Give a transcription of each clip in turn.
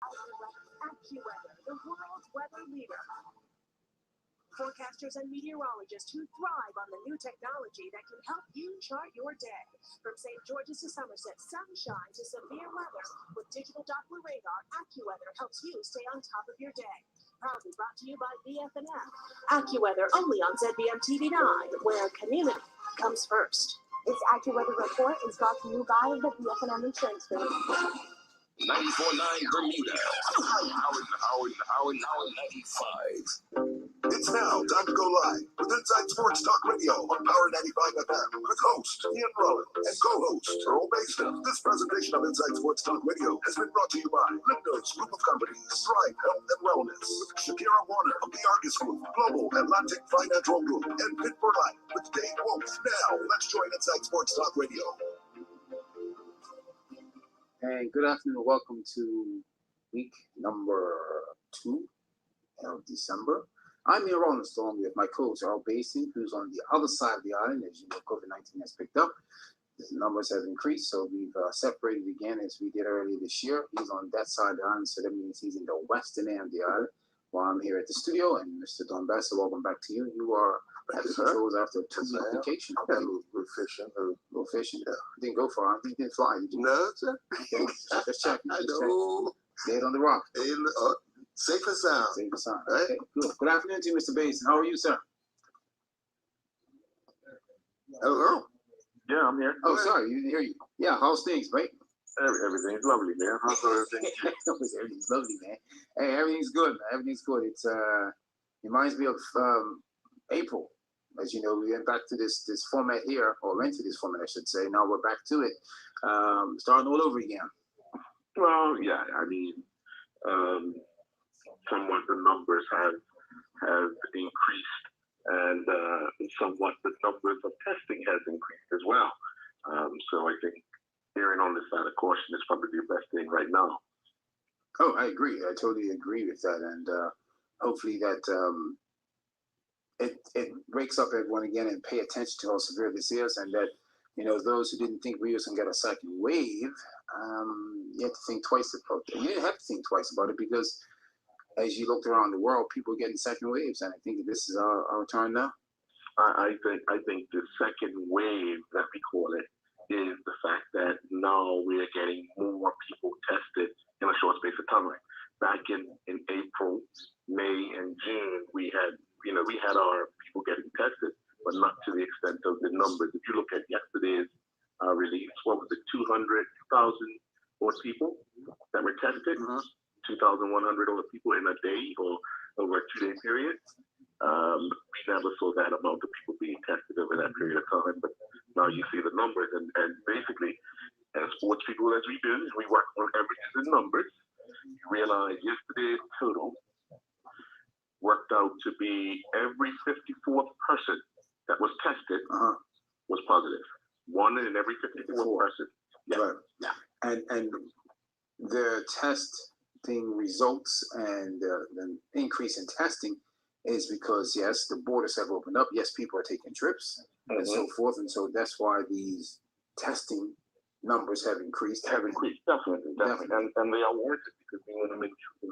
AccuWeather, the world's weather leader. Forecasters and meteorologists who thrive on the new technology that can help you chart your day. From St. George's to Somerset, sunshine to severe weather. With digital Doppler radar, AccuWeather helps you stay on top of your day. Proudly brought to you by BFNF. AccuWeather only on ZBM TV9, where community comes first. This AccuWeather report is brought to you by the BFNF Insurance Group. 94.9 Bermuda. Howard 95. It's now time to go live with Inside Sports Talk Radio on Power 95 FM with host Ian Rollins and co-host Earl Basin. This presentation of Inside Sports Talk Radio has been brought to you by Lipnos Group of Companies, Stripe Health and Wellness, Shakira Warner of the Argus Group, Global Atlantic Financial Group, and Fit for Life with Dave Wolf. Now, let's join Inside Sports Talk Radio. And good afternoon. Welcome to week number 2 of December. I'm here on the storm with my co-host Earl Basin, who's on the other side of the island. As you know, COVID-19 has picked up. The numbers have increased, so we've separated again as we did earlier this year. He's on that side of the island, so that means he's in the western end of the island, while I'm here at the studio. And Mr. Don Bassett, welcome back to you. You are at the controls after a 2-week vacation. Yeah, a little fishing. A little fishing. Yeah. Didn't go far. You didn't fly, did you? No, sir. Just checking. I know. Stayed on the rock. Safe and sound. Safe and sound. Right? Okay, good afternoon to you, Mr. Basin. How are you, sir? Hello. Yeah, I'm here. Oh, sorry, you didn't hear you. Yeah, how's things, right? Everything's lovely, man. How's everything? Everything's lovely, man. Hey, everything's good, man. Everything's good. It's reminds me of April. As you know, we went back to this format here, or went to this format, I should say. Now we're back to it, starting all over again. Well, yeah, I mean, somewhat the numbers have increased, and somewhat the numbers of testing has increased as well. So I think erring on the side of caution is probably the best thing right now. Oh, I agree. I totally agree with that, and hopefully that it wakes up everyone again and pay attention to how severe this is, and that those who didn't think we was gonna get a second wave, you have to think twice about it. You didn't have to think twice about it because as you looked around the world, people were getting second waves, and I think this is our turn now. I think the second wave that we call it is the fact that now we're getting more people tested in a short space of time. Back in April, May, and June, we had our people getting tested, but not to the extent of the numbers. If you look at yesterday's release, what was it, 200,000 more people that were tested, 2,100 over people in a day or over a 2-day period. We never saw that amount of people being tested over that period of time, but now you see the numbers, and basically, as sports people as we do, we work on averages and numbers. You realize yesterday's total worked out to be every 54th person that was tested was positive. 1 in every 54th person. Yeah. Right. Yeah. And the testing results and the increase in testing is because, yes, the borders have opened up. Yes, people are taking trips and so forth. And so that's why these testing numbers have increased. Definitely. And they are warranted because we want to make sure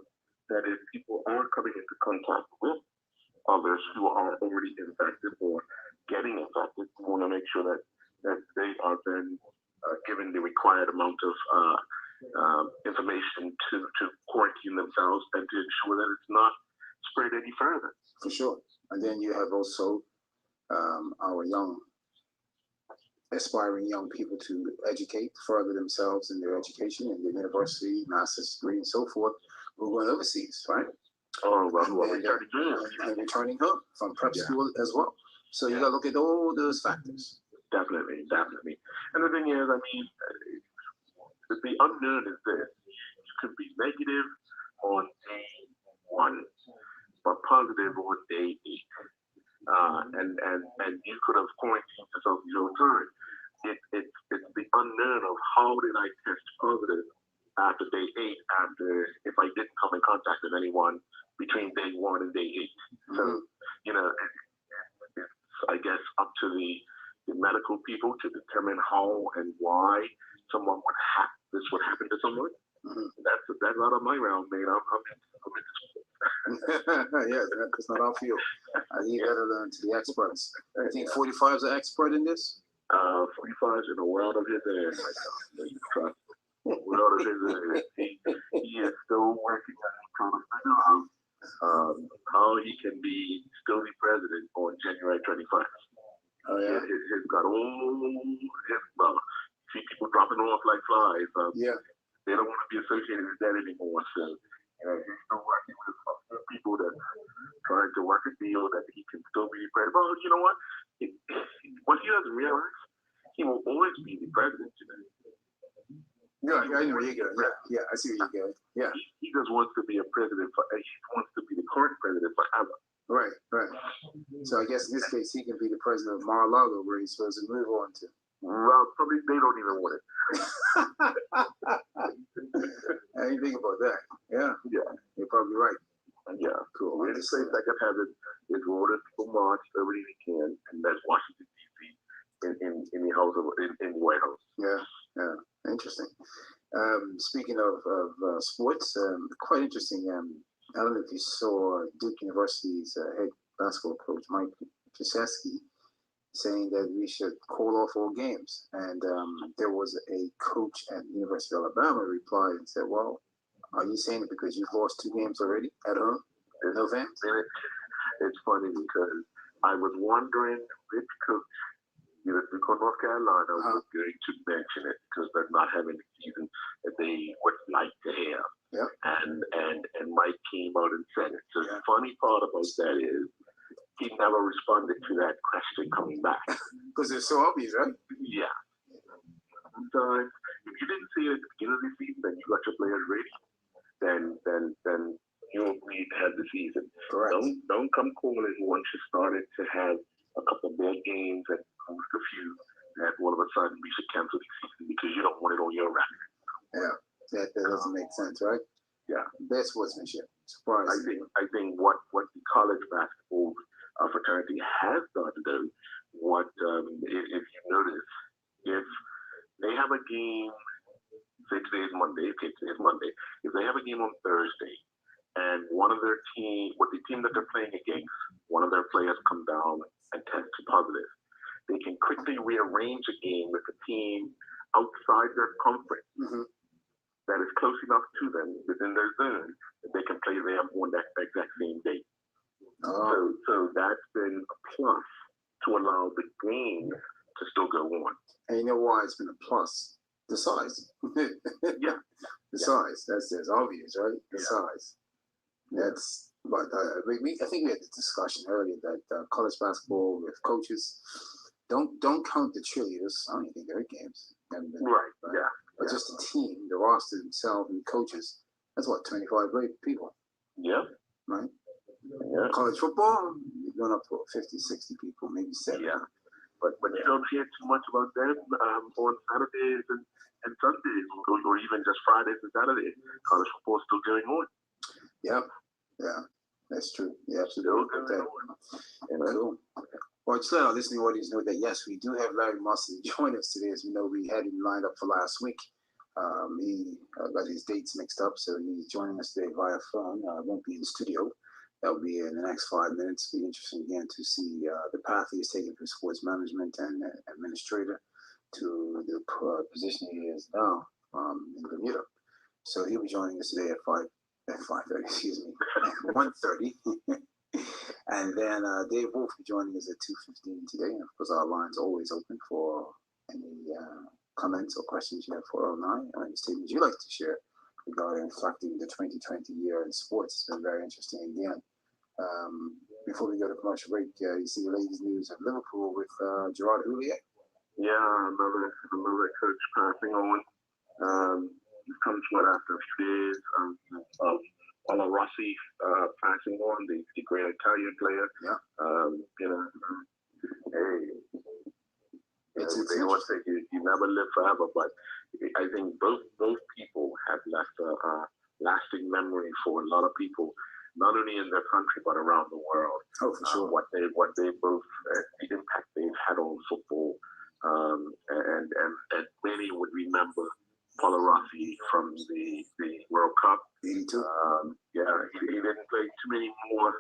that if people are coming into contact with others who are already infected or getting infected, we want to make sure that they are then given the required amount of information to quarantine themselves and to ensure that it's not spread any further. For sure. And then you have also our young, aspiring young people to educate, further themselves in their education in the university, master's degree, and so forth, who are going overseas, right? Oh, well, and returning home from prep school as well. So you got to look at all those factors. Definitely. And the thing is, I mean, the unknown is this. You could be negative on day 1, but positive on day 8. And you could have quarantined yourself your time. It's the unknown of how did I test positive after day 8, after if I didn't come in contact with anyone between day 1 and day 8. So, it's, I guess, up to the medical people to determine how and why someone this would happen to someone. That's out of my round, man. I'm Yeah, it's not our field. I leave that alone to the experts. I think 45 is an expert in this. 45 is in the world of his ass right now. Trust me. World of his ass. He is still working on trying to figure out how he can still be president on January 21st. Oh, yeah. He's got all his, see people dropping off like flies. Yeah. They don't want to be associated with that anymore. So, he's still working with people that trying to work a deal that he can still be the president. Well, you know what? What he doesn't realize, he will always be the president. Yeah, I know where you're going. Yeah, I see where you're going. Yeah. He just wants to be a president he wants to be the current president forever. Right. So I guess in this case, he can be the president of Mar-a-Lago, where he's supposed to move on to. Well, probably they don't even want it. I didn't think about that. Yeah. You're probably right. Yeah. Cool. We're the place that can have it is roll the people march everything they can, and that's Washington D.C. in the house in the White House. Yeah. Interesting. Speaking of sports, quite interesting. I don't know if you saw Duke University's head basketball coach Mike Krzyzewski saying that we should call off all games, and there was a coach at the University of Alabama replied and said, "Well, are you saying it because you've lost 2 games already at home? No fans?" It's funny because I was wondering which coach, because North Carolina was going to mention it because they're not having the season that they would like to have. Yep. And Mike came out and said it. So the funny part about that is he never responded to that question coming back. Because it's so obvious, right? Yeah. Sometimes if you didn't see it at the beginning of the season, then you got your players ready, then you'll need to have the season. Correct. Don't come calling once you started to have a couple of bad games and lose a few, and all of a sudden we should cancel the season because you don't want it on your record. Yeah, that doesn't make sense, right? Yeah. Bad sportsmanship. Surprising. I think what the college basketball fraternity has done though, if you notice, if they have a game, say today's Monday, if they have a game on Thursday, and one of their team, with the team that they're playing against, one of their players come down and test positive, they can quickly rearrange a game with a team outside their conference that is close enough to them within their zone that they can play them on that exact same day. So that's been a plus to allow the game to still go on. And you know why it's been a plus? The size. Yeah. The size. That's obvious, right? The size. That's. But I think we had this discussion earlier that college basketball with coaches don't count the cheerleaders. I don't even think they're at games. Right. Yeah. But just the team, the roster themselves, and coaches. That's what 25 great people. Yeah. Right. Yeah. College football, you're going up to 50, 60 people, maybe 70. Yeah. But you don't hear too much about them on Saturdays and Sundays, or even just Fridays and Saturdays. College football is still going on. Yep. Yeah. That's true. Yeah, absolutely. Cool. Well, just let our listening audience know that yes, we do have Larry Musson join us today. As we know, we had him lined up for last week. He got his dates mixed up, so he's joining us today via phone. Won't be in the studio. That will be in the next 5 minutes. It'll be interesting again to see the path he's taken from sports management and administrator to the position he is now in Bermuda. So he'll be joining us today at 5:30, excuse me, 1:30. And then Dave Wolf will be joining us at 2:15 today. And of course, our line's always open for any comments or questions you have for 409 or any statements you'd like to share regarding reflecting the 2020 year in sports. It's been very interesting again. Before we go to commercial break, you see the latest news of Liverpool with Gerard Houllier. Yeah, another coach passing on. This comes after a few days of Paolo Rossi passing on, the great Italian player. Yeah. They always say you never live forever, but I think both people have left a lasting memory for a lot of people, not only in their country but around the world. Oh, for sure. What they both the impact they've had on football, and many would remember Paulo Rossi from the World Cup. 82. Yeah, he didn't play too many more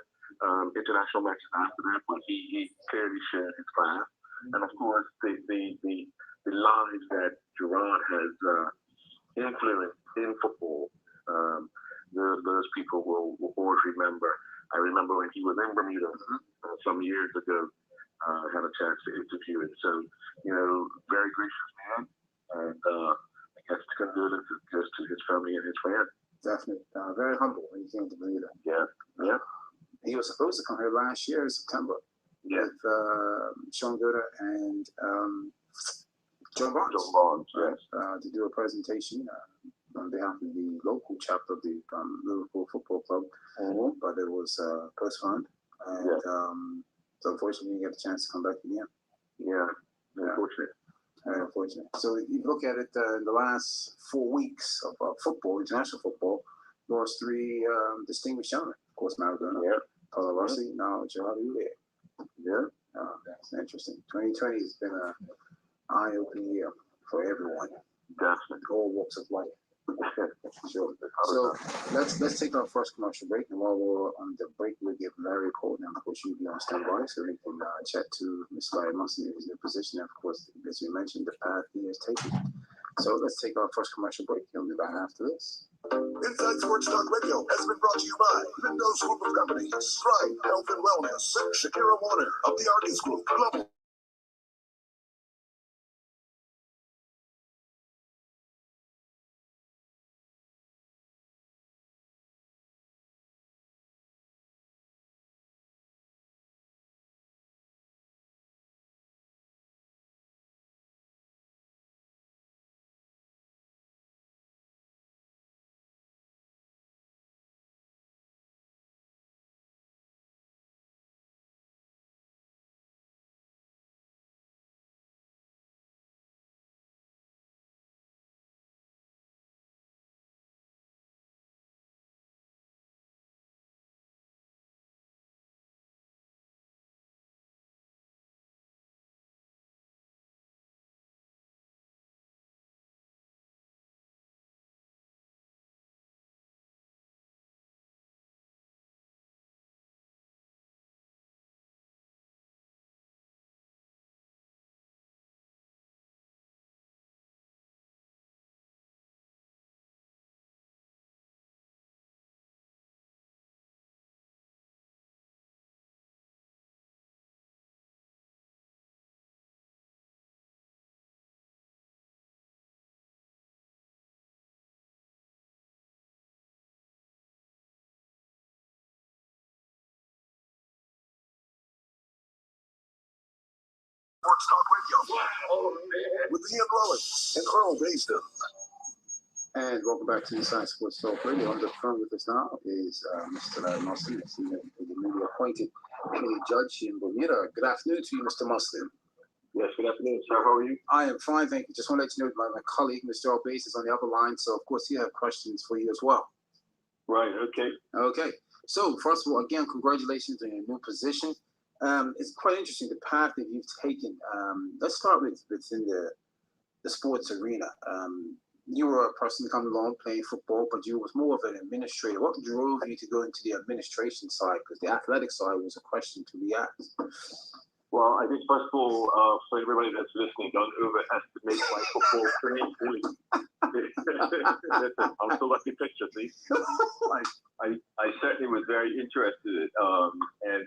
international matches after that, but he clearly shared his class. And of course, the lives that Gerard has influenced in football, those people will always remember. I remember when he was in Bermuda some years ago, had a chance to interview him. So, very gracious man, and I guess condolences goes to his family and his fans. Definitely. Very humble when he came to Bermuda. Yeah. He was supposed to come here last year in September with Sean Gooder and John Barnes. Yes. To do a presentation on behalf of the local chapter of the Liverpool Football Club, but it was postponed, and so unfortunately, we didn't get a chance to come back again. Yeah, unfortunate. Unfortunate. So you look at it in the last 4 weeks of football, international football, lost 3 distinguished gentlemen. Of course, Maradona, Paulo Rossi, now Gerard Houllier. Yeah. That's interesting. 2020 has been an eye-opening year for everyone. Definitely. All walks of life. Sure. So let's take our first commercial break, and while we're on the break, we'll give Larry a call, and of course you'll be on standby so we can chat to Mr. Larry Musson in his new position. And of course, as we mentioned, the path he has taken. So let's take our first commercial break, and we'll be back after this. Inside Sports Talk Radio has been brought to you by Windows Group of Companies, Stripe Health and Wellness, Shakira Warner of the Argus Group, Global. Sports Talk Radio with Ian Rollins and Earl Basin. And welcome back to Inside Sports Talk Radio. On the phone with us now is Mr. Larry Musson, the newly appointed community judge in Bermuda. Good afternoon to you, Mr. Musson. Yes, good afternoon, sir. How are you? I am fine, thank you. Just want to let you know that my colleague, Mr. Earl Basin, is on the other line, so of course he has questions for you as well. Right, okay. Okay. So, first of all, again, congratulations on your new position. It's quite interesting, the path that you've taken. Let's start within the sports arena. You were a person coming along playing football, but you was more of an administrator. What drove you to go into the administration side? Because the athletic side was a question to be asked. Well, I think first of all, for everybody that's listening, don't overestimate my football training. Really, listen, I'm still lucky picture. See, I certainly was very interested, and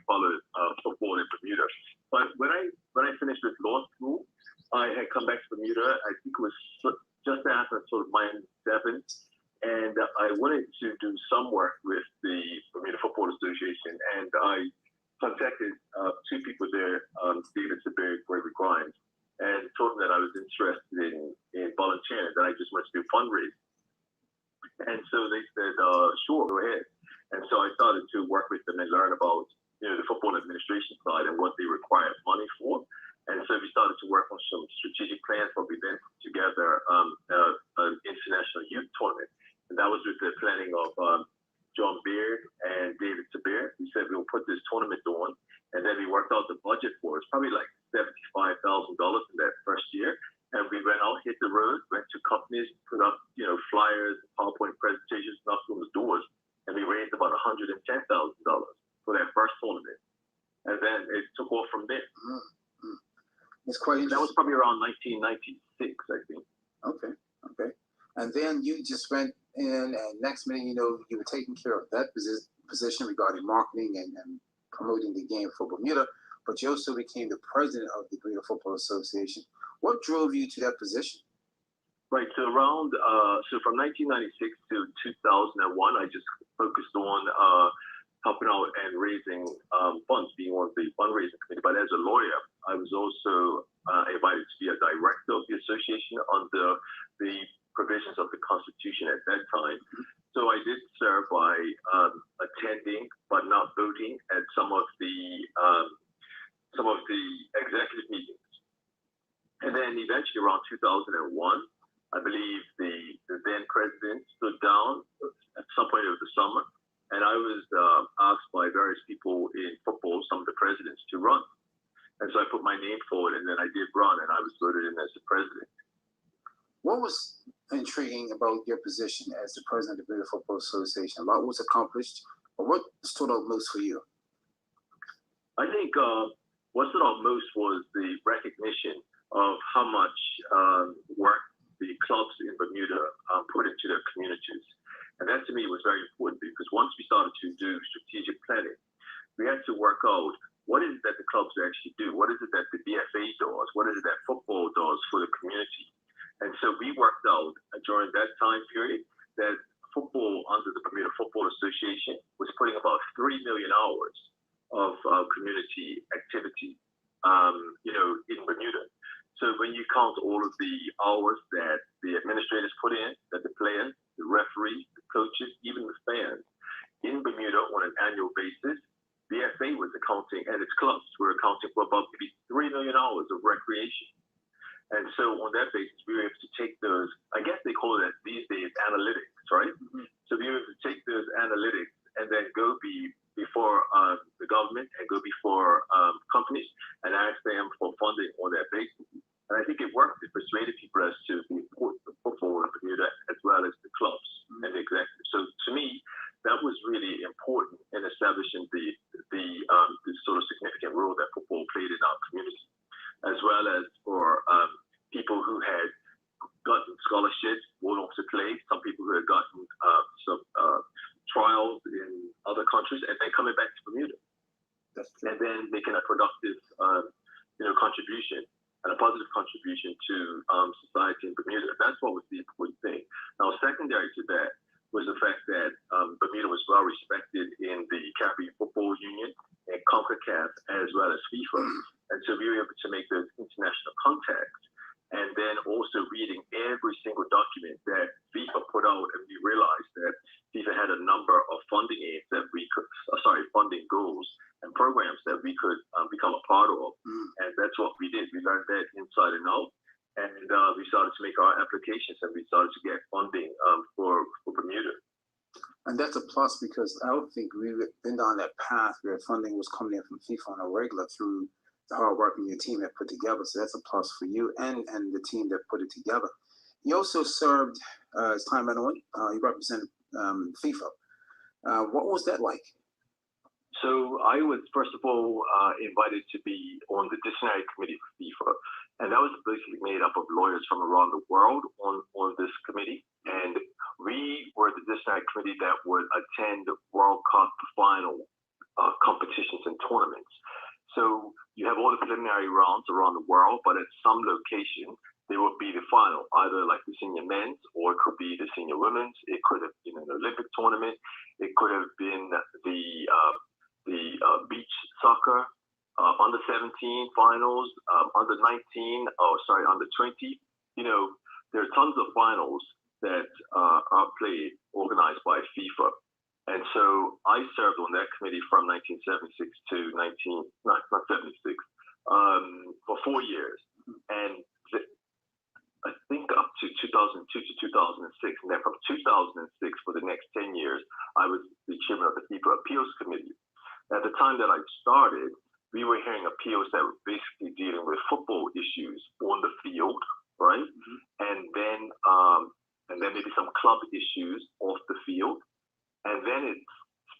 followed football in Bermuda. But when I finished with law school, I had come back to Bermuda. I think it was just after sort of -7, and I wanted to do some work with the Bermuda Football Association, and I contacted 2 people there, David Sabir, Gregory Grimes, and told them that I was interested in volunteering, that I just wanted to do fundraising. And so they said, sure, go ahead. And so I started to work with them and learn about the football administration side and what they required money for. And so we started to work on some strategic plans, but we then put together an international youth tournament. And that was with the planning of John Beard and David Sabir. We said we'll put this tournament on, and then we worked out the budget for it. It's probably like $75,000 in that first year. And we went out, hit the road, went to companies, $110,000 for that first tournament, and then it took off from there. Mm-hmm. It's quite interesting. That was probably around 1996, I think. Okay. And then you just went in, and next minute, you know, you were taking care of that position regarding marketing and promoting the game for Bermuda, but you also became the president of the Bermuda Football Association. What drove you to that position? Right. So from 1996 to 2001, I just focused on helping out and raising funds, being on the fundraising committee. But as a lawyer, I was also invited to be a director of the association under the provisions of the Constitution at that time. So I did serve by attending but not voting at some of the executive meetings. And then eventually around 2001, I believe the then president stood down at some point over the summer, and I was asked by various people in football, some of the presidents, to run. And so I put my name forward, and then I did run, and I was voted in as the president. What was intriguing about your position as the president of the Bermuda Football Association? A lot was accomplished, but what stood out most for you? I think what stood out most was the recognition of how much work the clubs in Bermuda put into their communities. And that to me was very important, because once we started to do strategic planning, we had to work out what is it that the clubs actually do? What is it that the BFA does? What is it that football does for the community? And so we worked out during that time period that football under the Bermuda Football Association was putting about 3 million hours of community activity, in Bermuda. So when you count all of the hours that the administrators put in, that the players, the referees, the coaches, even the fans in Bermuda on an annual basis, BFA was accounting, and its clubs were accounting for about maybe 3 million hours of recreation. And so on that basis, we were able to take those, I guess they call it these days analytics, right? Mm-hmm. So we were able to take those analytics and then go before the government and go before companies and ask them for funding on that basis. And I think it worked. It persuaded people as to the importance of football in Bermuda, as well as the clubs and the executives. So to me, that was really important in establishing the sort of significant role that football played in our community, as well as for people who had gotten scholarships, went on to play, some people who had gotten some trials in other countries, and then coming back to Bermuda, and then making a productive, contribution and a positive contribution to society in Bermuda. That's what was the important thing. Now, secondary to that was the fact that Bermuda was well respected in the Caribbean Football Union and CONCACAF, as well as FIFA. And so we were able to make those international contacts. And then also reading every single document that FIFA put out, and we realized that FIFA had a number of funding aids that funding goals and programs that we could become a part of. And that's what we did. We learned that inside and out. And we started to make our applications, and we started to get funding for Bermuda. And that's a plus, because I don't think we've been down that path where funding was coming in from FIFA on a regular through the hard work in your team that put together. So that's a plus for you and the team that put it together. You also served, as time went on, you represented FIFA. What was that like? So I was, first of all, invited to be on the disciplinary committee for FIFA. And that was basically made up of lawyers from around the world on this committee. And we were the disciplinary committee that would attend World Cup final competitions and tournaments. So you have all the preliminary rounds around the world, but at some location, there would be the final, either like the senior men's, or it could be the senior women's. It could have been an Olympic tournament. It could have been the beach soccer, under 17 finals, under 19, under 20. There are tons of finals that are played, organized by FIFA. And so I served on that committee from 1976 to for 4 years. And I think up to 2002 to 2006. And then from 2006 for the next 10 years, I was the chairman of the FIFA Appeals Committee. At the time that I started, we were hearing appeals that were basically dealing with football issues on the field, right? Mm-hmm. And then maybe some club issues off the field. And then it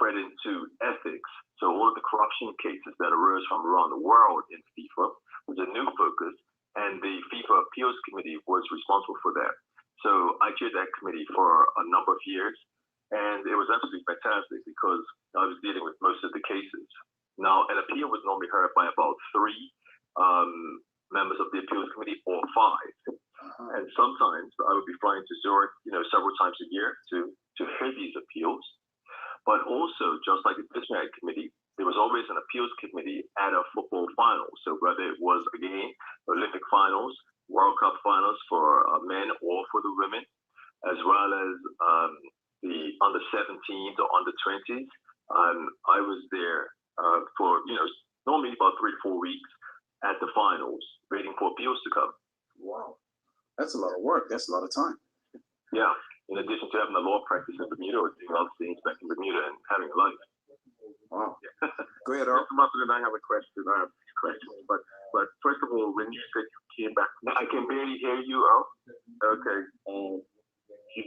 spread into ethics. So all of the corruption cases that arose from around the world in FIFA was a new focus, and the FIFA Appeals Committee was responsible for that. So I chaired that committee for a number of years, and it was absolutely fantastic because I was dealing with most of the cases. Now, an appeal was normally heard by about 3 members of the appeals committee or 5. And sometimes I would be flying to Zurich, several times a year to hear these appeals. But also, just like the disciplinary committee, there was always an appeals committee at a football final. So whether it was, again, Olympic finals, World Cup finals for men or for the women, as well as the under 17s or under 20s, I was there for, normally about 3 to 4 weeks at the finals, waiting for appeals to come. Wow. That's a lot of work. That's a lot of time. Yeah. In addition to having a law practice in Bermuda or doing other things back in Bermuda and having a life. Wow. Yeah. Go ahead, Earl. Mr. Musselman, I have a question. I have a few questions. But first of all, when you said you came back, I can barely hear you, Earl. okay, you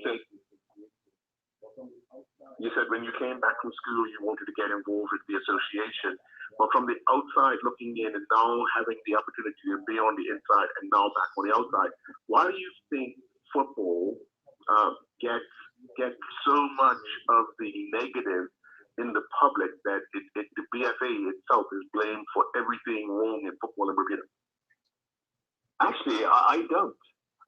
said when you came back from school, you wanted to get involved with the association. But from the outside looking in and now having the opportunity to be on the inside and now back on the outside, why do you think football gets so much of the negative in the public that the BFA itself is blamed for everything wrong in football in Bermuda? Actually, I don't.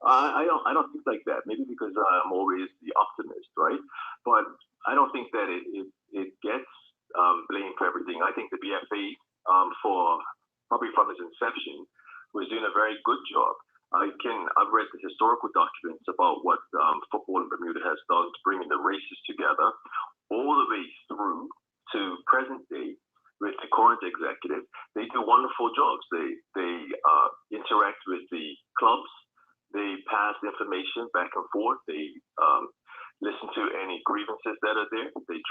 I don't think like that. Maybe because I'm always the optimist, right? But I don't think that it gets blamed for everything. I think the BFA, for probably from its inception, was doing a very good job. I've read the historical documents about what football in Bermuda has done to bringing the races together, all the way through to present day with the current executive. They do wonderful jobs. They interact with the clubs. They pass information back and forth. They listen to any grievances that are there. They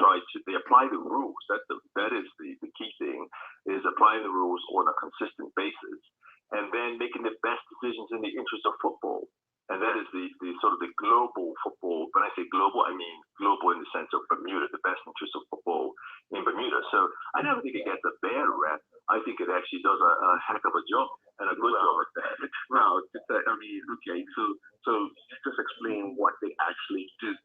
apply the rules. That is the key thing, is applying the rules on a consistent basis, and then making the best decisions in the interest of football. And that is the sort of the global football. When I say global, I mean global in the sense of Bermuda, the best interest of football in Bermuda. So I never think it gets a bad rap. I think it actually does a heck of a job and a good job at that. Well, okay, so you just explain what they actually do.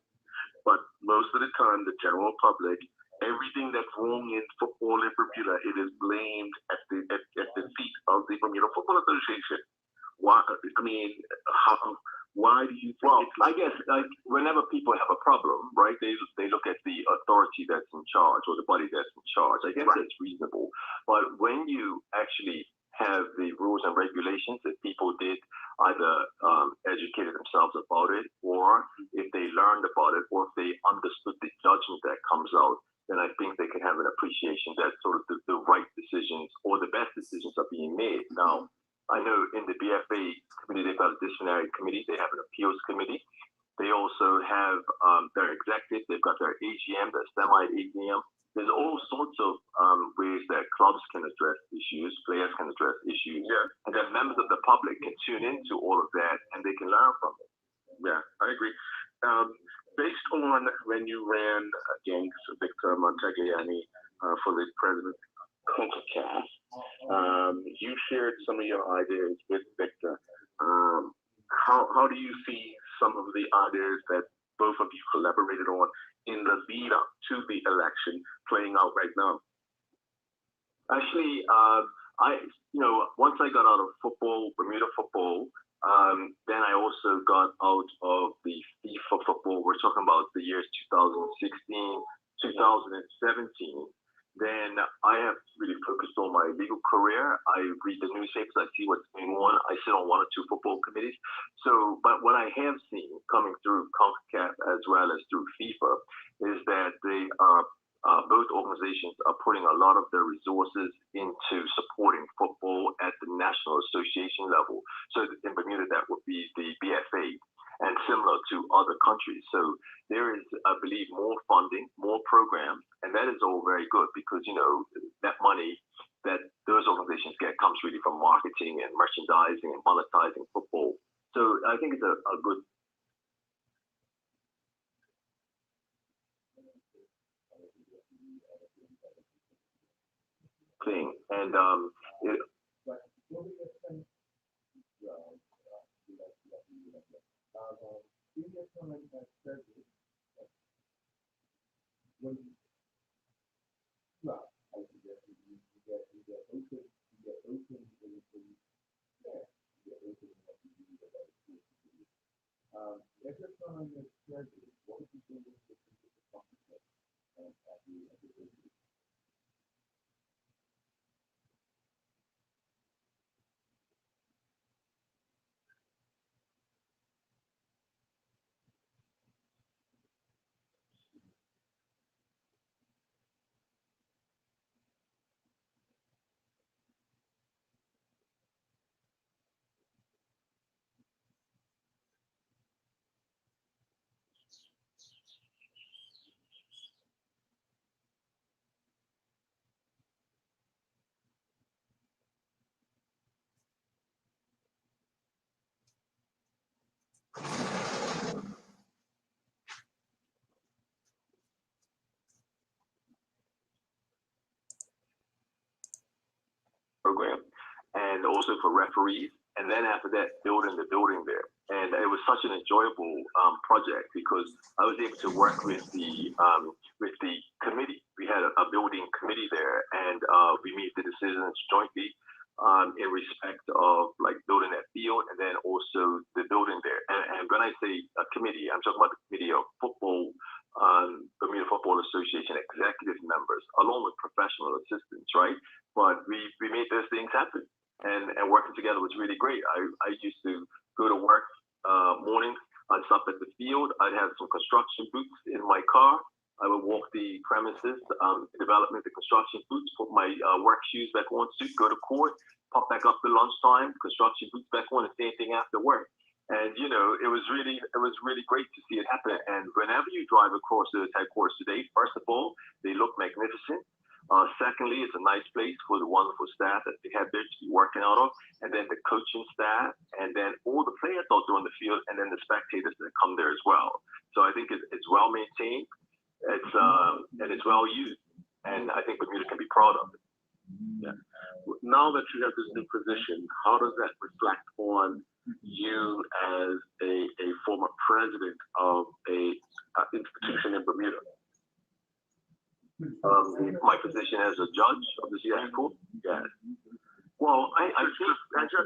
But most of the time, the general public, everything that's wrong in football in Bermuda, it is blamed at the feet of the Bermuda Football Association. Why? Why do you think? Well, I guess whenever people have a problem, right, they look at the authority that's in charge or the body that's in charge. I guess that's reasonable. But when you actually have the rules and regulations that people did either educated themselves about it, or if they learned about it, or if they understood the judgment that comes out, then I think they can have an appreciation that sort of the right decisions or the best decisions are being made. Now, I know in the BFA committee, they've got a disciplinary committee. They have an appeals committee. They also have their executive. They've got their AGM, their semi-AGM. There's all sorts of ways that clubs can address issues, players can address issues, and then members of the public can tune into all of that and they can learn from it. Yeah, I agree. Based on when you ran against Victor Montagliani for the president of CONCACAF, you shared some of your ideas with Victor. How do you see some of the ideas that both of you collaborated on in the lead up to the election playing out right now? Actually, once I got out of football, Bermuda football, then I also got out of the FIFA football. We're talking about the years 2016, 2017. Then I have really focused on my legal career. I read the newspapers, I see what's going on. I sit on 1 or 2 football committees. So, but what I have seen coming through CONCACAF as well as through FIFA is that they are, both organizations are putting a lot of their resources into supporting football at the national association level. So in Bermuda, that would be the BFA, and similar to other countries. So there is, I believe, more funding, more programs, and that is all very good because, that money that those organizations get comes really from marketing and merchandising and monetizing football. So I think it's a good. thing. And program, and also for referees. And then after that, building the building there. And it was such an enjoyable project because I was able to work with the committee. We had a building committee there, and we made the decisions jointly in respect of like building that field and then also the building there. And when I say a committee, I'm talking about the committee of football, Bermuda Football Association executive members, along with professional assistants, right? But we made those things happen. And working together was really great. I used to go to work mornings. I'd stop at the field. I'd have some construction boots in my car. I would walk the premises, development, the construction boots, put my work shoes back on, suit, go to court, pop back up to lunchtime, construction boots back on, the same thing after work. And you know, it was really great to see it happen. And whenever you drive across those headquarters today, first of all, they look magnificent. Secondly, it's a nice place for the wonderful staff that they have there to be working out of, and then the coaching staff, and then all the players out there on the field, and then the spectators that come there as well. So I think it's well maintained, and it's well used, and I think Bermuda can be proud of it. Yeah. Now that you have this new position, how does that reflect on you as a former president of a institution in Bermuda? My position as a judge of the CIS court? Yes. Well, I think as your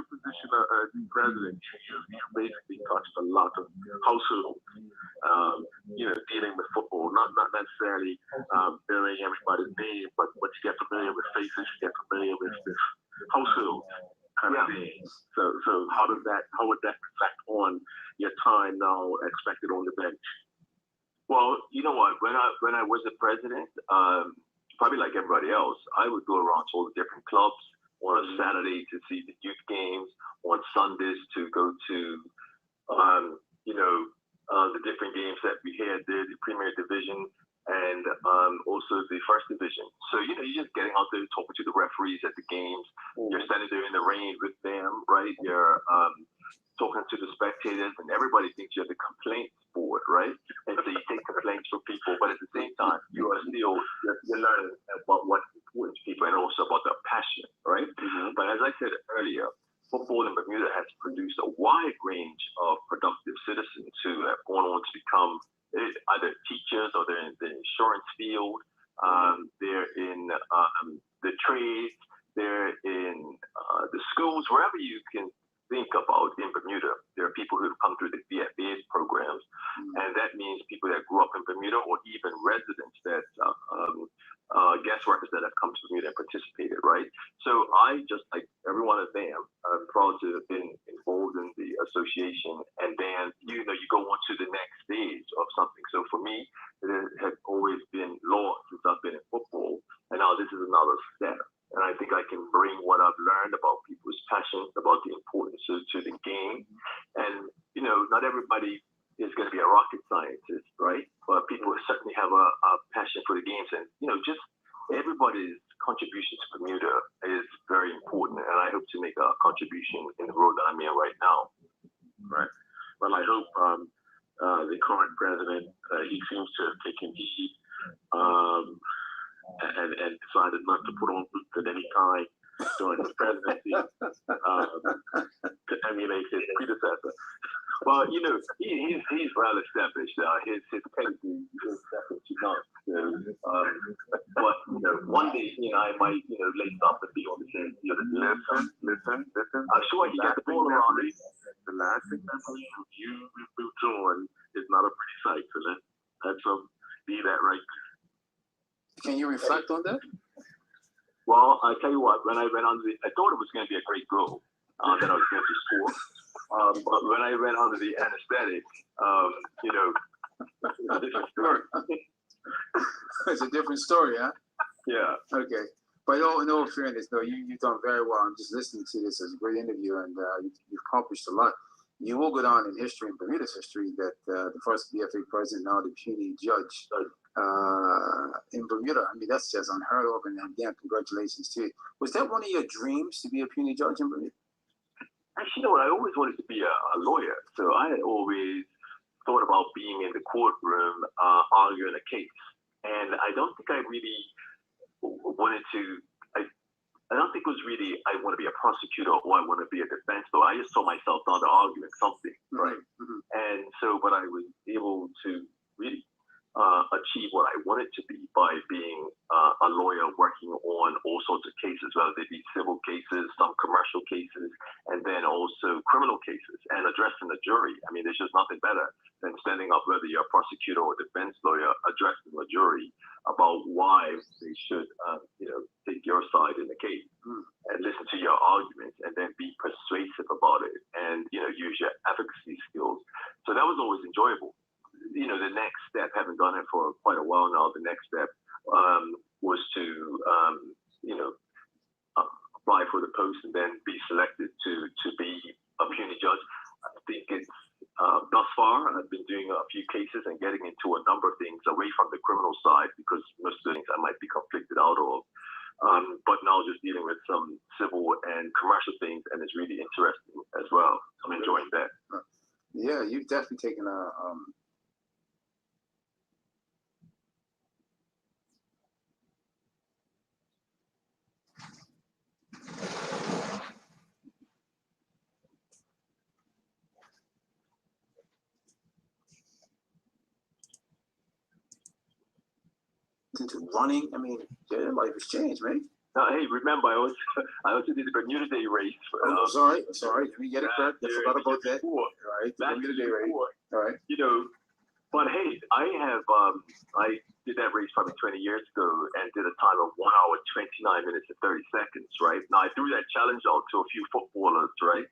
position as president, you basically touched a lot of households. Dealing with football, not necessarily bearing everybody's name, but you get familiar with faces, you get familiar with this household kind of thing. So how would that reflect on your time now expected on the bench? Well, you know what? When I was the president, probably like everybody else, I would go around to all the different clubs on a Saturday to see the youth games, on Sundays to go to, the different games that we had there, the Premier Division and also the First Division. So, you're just getting out there talking to the referees at the games. You're standing there in the rain with them, right? You're talking to the spectators, and everybody thinks you're the complaints board, right? And so you take complaints from people, but at the same time, you're learning about what's important to people and also about their passion, right? Mm-hmm. But as I said earlier, football in Bermuda has produced a wide range of productive citizens who have gone on to become either teachers or they're in the insurance field, they're in the trades, they're in the schools, wherever you can think about in Bermuda. There are people who have come through the VFA's programs, and that means people that grew up in Bermuda or even residents that guest workers that have come to Bermuda and participated, right? So I, just like every one of them, I'm proud to have been involved in the association, and then, you go on to the next stage of something. So for me, it has always been law since I've been in football, and now this is another step. And I think I can bring what I've learned about people's passions, about the importance to the game. And, not everybody is going to be a rocket scientist, right? But people certainly have a passion for the games. And, just everybody's contribution to Bermuda is very important. And I hope to make a contribution in the role that I'm in right now. Right. Well, I hope the current president, he seems to have taken heed decided not to put on boots at any time during his presidency to emulate his predecessor. Well, you know, he's well established. His pedigree is second to none. So, but you know, one day he and I might, you know, lace up and be on the same field. Listen. I'm sure he gets the ball around it. The last thing I believe you will doing is not a pretty sight. So let's be that right. Can you reflect on that? Well, I tell you what, when I went on I thought it was going to be a great goal that I was going to score. But when I went under the anesthetic, you know, it's a different story. It's a different story, huh? Yeah. Okay. But in all fairness, though, you've done very well. I'm just listening to this as a great interview, and you've accomplished a lot. You will go down in history, in Bermuda's history, that the first BFA president, now the puny judge in Bermuda. I mean, that's just unheard of, and again, congratulations to you. Was that one of your dreams, to be a puny judge in Bermuda? Actually, you know what? I always wanted to be a lawyer. So I had always thought about being in the courtroom arguing a case. And I don't think I really wanted to, I don't think it was really, I want to be a prosecutor or I want to be a defense lawyer. I just saw myself down to arguing something, right? Mm-hmm. And so, but I was able to really achieve what I wanted to be by being a lawyer working on all sorts of cases, whether they be civil cases, some commercial cases, and then also criminal cases, and addressing the jury. I mean, there's just nothing better than standing up, whether you're a prosecutor or defense lawyer, addressing the jury about why they should, you know, take your side in the case and listen to your arguments, and then be persuasive about it, and you know, use your advocacy skills. So that was always enjoyable. You know, the next step, having done it for quite a while now, the next step was to, you know, apply for the post and then be selected to be a puny judge. I think it's, thus far, I've been doing a few cases and getting into a number of things away from the criminal side, because most of the things I might be conflicted out of. But now just dealing with some civil and commercial things, and it's really interesting as well. I'm enjoying that. Yeah, you've definitely taken a into running. I mean, yeah, life has changed, man. Now, hey, remember, I also did the Bermuda Day race. Sorry. Let me get it correct. I forgot about that. All right, Bermuda Day race. All right. You know, but hey, I did that race probably 20 years ago and did a time of 1 hour, 29 minutes and 30 seconds, right? Now, I threw that challenge out to a few footballers, right?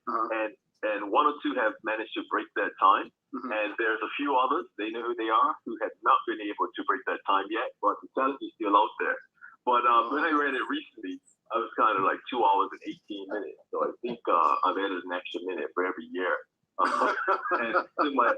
And one or two have managed to break that time. And there's a few others, they know who they are, who have not been able to break that time yet, but the challenge is still out there. But when I ran it recently, I was kind of like 2 hours and 18 minutes. So I think I've added an extra minute for every year. And so my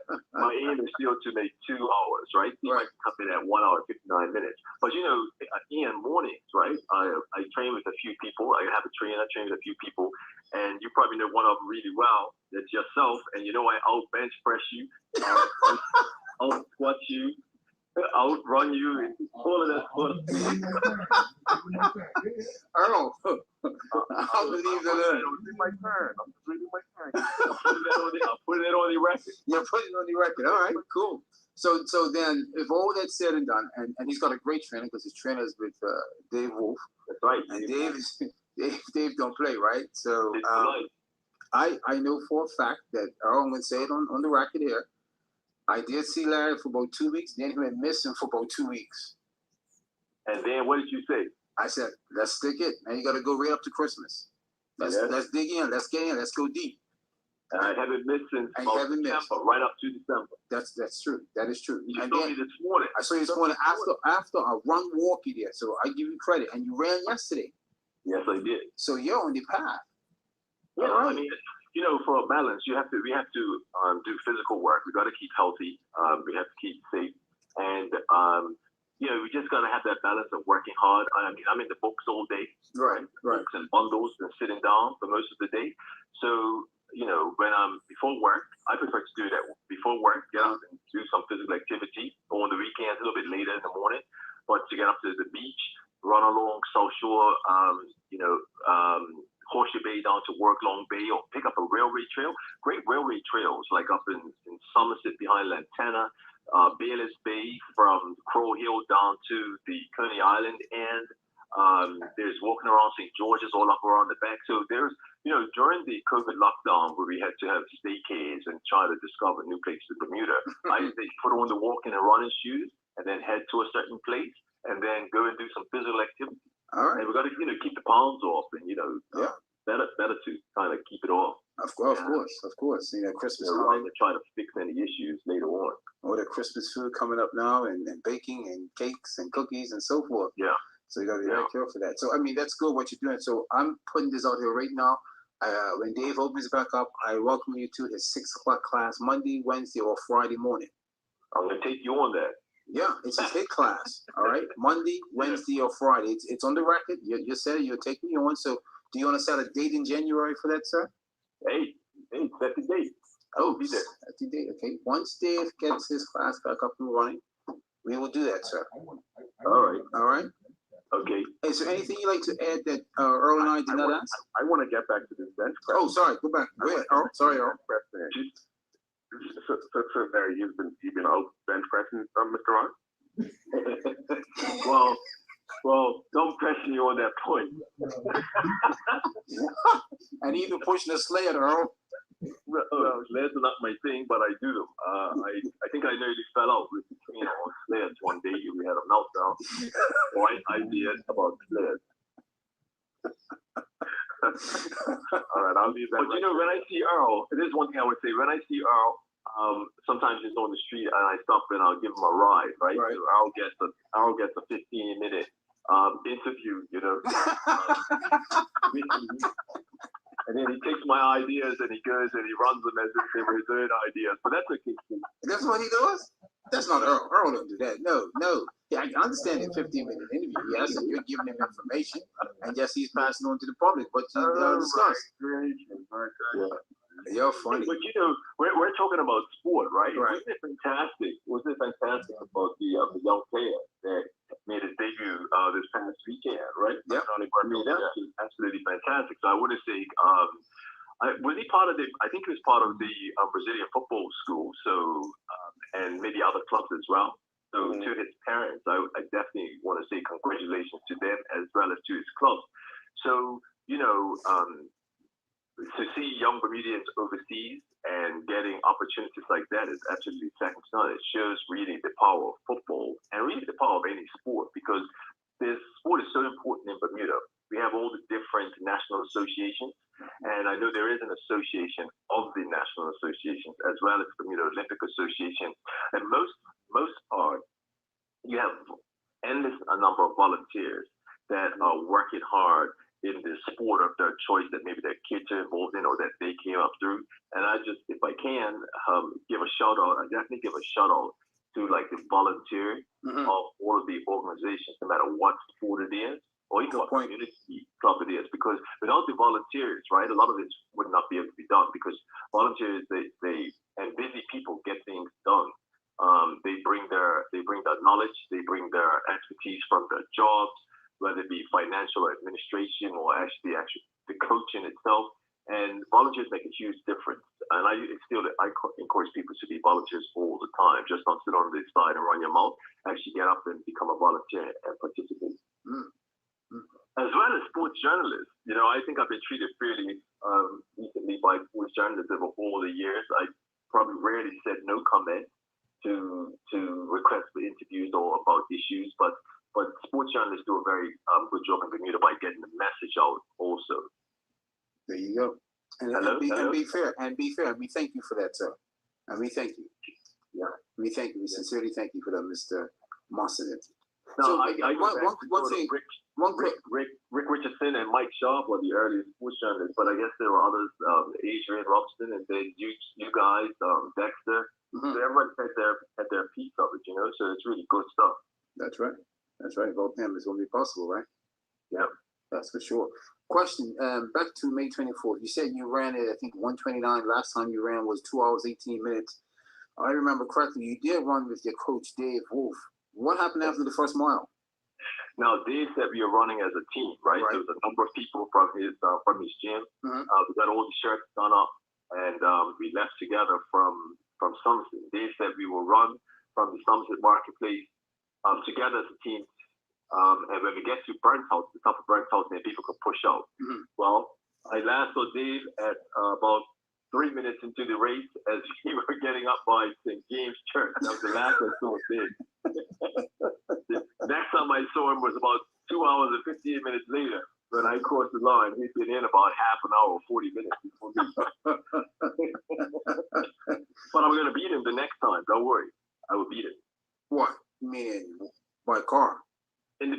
aim is still to make 2 hours, right? So I can come in at 1 hour and 59 minutes. But you know, in mornings, right? I train with a few people. I have a trainer, I train with a few people, and you probably know one of them really well. That's yourself. And you know, I out bench press you, out squat you, outrun you, and all of that sort of thing. Earl, I believe that. I'm my turn. I'm just reading my turn. I'm putting it on the record. You're putting it on the record. All right, cool. So then, if all that's said and done, and he's got a great trainer, because his trainer is with Dave Wolf. That's right. And Dave don't play, right? So I know for a fact that I'm going to say it on the record here. I did see Larry for about 2 weeks. Then he went missing for about 2 weeks. And then what did you say? I said, let's stick it. Now you got to go right up to Christmas. Let's dig in. Let's get in. Let's go deep. And I haven't missed since December, right up to December. That's true. That is true. You saw me this morning. I saw you this morning after a run walk you did. So I give you credit. And you ran yesterday. Yes, I did. So you're on the path. Yeah, right. I mean, you know, for a balance, we have to do physical work. We got to keep healthy. We have to keep safe, and you know, we just got to have that balance of working hard. I mean, I'm in the books all day, right, books and bundles, and sitting down for most of the day. So you know, when I'm before work, I prefer to do that before work. Get out and do some physical activity, or on the weekends a little bit later in the morning. But to get up to the beach, run along South Shore, Horseshoe Bay down to Work Long Bay, or pick up a railway trail. Great railway trails like up in Somerset behind Lantana, Bayless Bay from Crow Hill down to the Kearney Island end. There's walking around St. George's all up around the back. So there's, during the COVID lockdown where we had to have staycays and try to discover new places in Bermuda, I used to put on the walking and running shoes and then head to a certain place and then go and do some physical activity. All right. And we got to, keep the pounds off and, better to kind of keep it off. Of course. Christmas coming. To try to fix any issues later on. Or the Christmas food coming up now, and baking and cakes and cookies and so forth. Yeah. So you got to be very careful for that. So, I mean, that's good what you're doing. So I'm putting this out here right now. When Dave opens back up, I welcome you to his 6 o'clock class, Monday, Wednesday, or Friday morning. I'm going to take you on that. Yeah, it's a big class. All right. Monday, Wednesday, or Friday. It's on the record. You said you'll take me on. So do you want to set a date in January for that, sir? Hey, set the date. Oh, be there. Set the date. Okay. Once Dave gets his class back up and running, we will do that, sir. All right. Okay. Is there anything you'd like to add that Earl and I did not ask? I want to get back to this bench press. Oh, sorry. Go back. Go ahead, Earl. Sorry, Earl. So Barry, you've been out bench pressing, Mr. Ron? Well, don't pressure you on that point. And even pushing the sled, Earl. Well, sleds are not my thing, but I do them. I think I nearly fell out with on sleds one day. We had a meltdown. Right ideas about sleds. All right, I'll leave that. But when I see Earl, there's one thing I would say. When I see Earl, sometimes he's on the street and I stop and I'll give him a ride, right? Right. So Earl gets a 15-minute interview, and then he takes my ideas and he goes and he runs them as if they were his own ideas. But that's okay. That's what he does? That's not Earl. Earl don't do that. No. Yeah, I understand the 15-minute interview. Yes, and you're giving him information. And yes, he's passing on to the public. But you discuss. Yeah. You're funny. But we're talking about sport, right? Right. Wasn't it fantastic about the young player that made his debut this past weekend, right? Yeah. I mean, that's absolutely fantastic. So I want to say, was he part of I think he was part of the Brazilian football school, so, and maybe other clubs as well. So to his parents, I definitely want to say congratulations to them as well as to his club. So, to see young Bermudians overseas and getting opportunities like that is absolutely second to none. It shows really the power of football and really the power of any sport, because sport is so important in Bermuda. We have all the different national associations, and I know there is an association of the national associations as well as the Bermuda Olympic Association. And most part, you have endless number of volunteers that are working hard in the sport of their choice that maybe their kids are involved in or that they came up through. And I just, if I can, give a shout out, I definitely give a shout out to like the volunteer of all of the organizations, no matter what sport it is, or even what community club it is, because without the volunteers, right, a lot of it would not be able to be done, because volunteers, and busy people get things done. They bring their knowledge, they bring their expertise from their jobs, whether it be financial or administration or actually the coaching itself. And volunteers make a huge difference. And I encourage people to be volunteers all the time. Just don't sit on the side and run your mouth. Actually get up and become a volunteer and participate. As well as sports journalists. I think I've been treated fairly recently by sports journalists over all the years. I probably rarely said no comment to requests for interviews or about issues, but sports journalists do a very good job in Bermuda by getting the message out also. There you go. And be fair. And we thank you for that, sir. And we thank you. Yeah. We thank you. We sincerely thank you for that, Mr. Mossin. No, So, one thing. Rick Richardson and Mike Sharp were the earliest sports journalists, but I guess there were others, Adrian Robson, and then you guys, Dexter. So everybody had their piece of it, so it's really good stuff. That's right. Both them is going to be possible, right? Yeah. That's for sure. Question, back to May 24th. You said you ran it, I think, 129. Last time you ran was 2 hours, 18 minutes. I remember correctly, you did run with your coach, Dave Wolf. What happened after the first mile? Now, Dave said we are running as a team, right? Right. There was a number of people from his gym. Mhm. We got all the shirts done up, and we left together from Somerset. Dave said we will run from the Somerset Marketplace together as a team. And when we get to Burns House, the top of Burns House, then people can push out. Mhm. Well, I last saw Dave at about 3 minutes into the race as we were getting up by St. James Church. That was the last I saw Dave. The next time I saw him was about 2 hours and 58 minutes later. When I crossed the line, he'd been in about half an hour or 40 minutes before me. But I'm going to beat him the next time. Don't worry. I will beat him. What? You mean by car? In the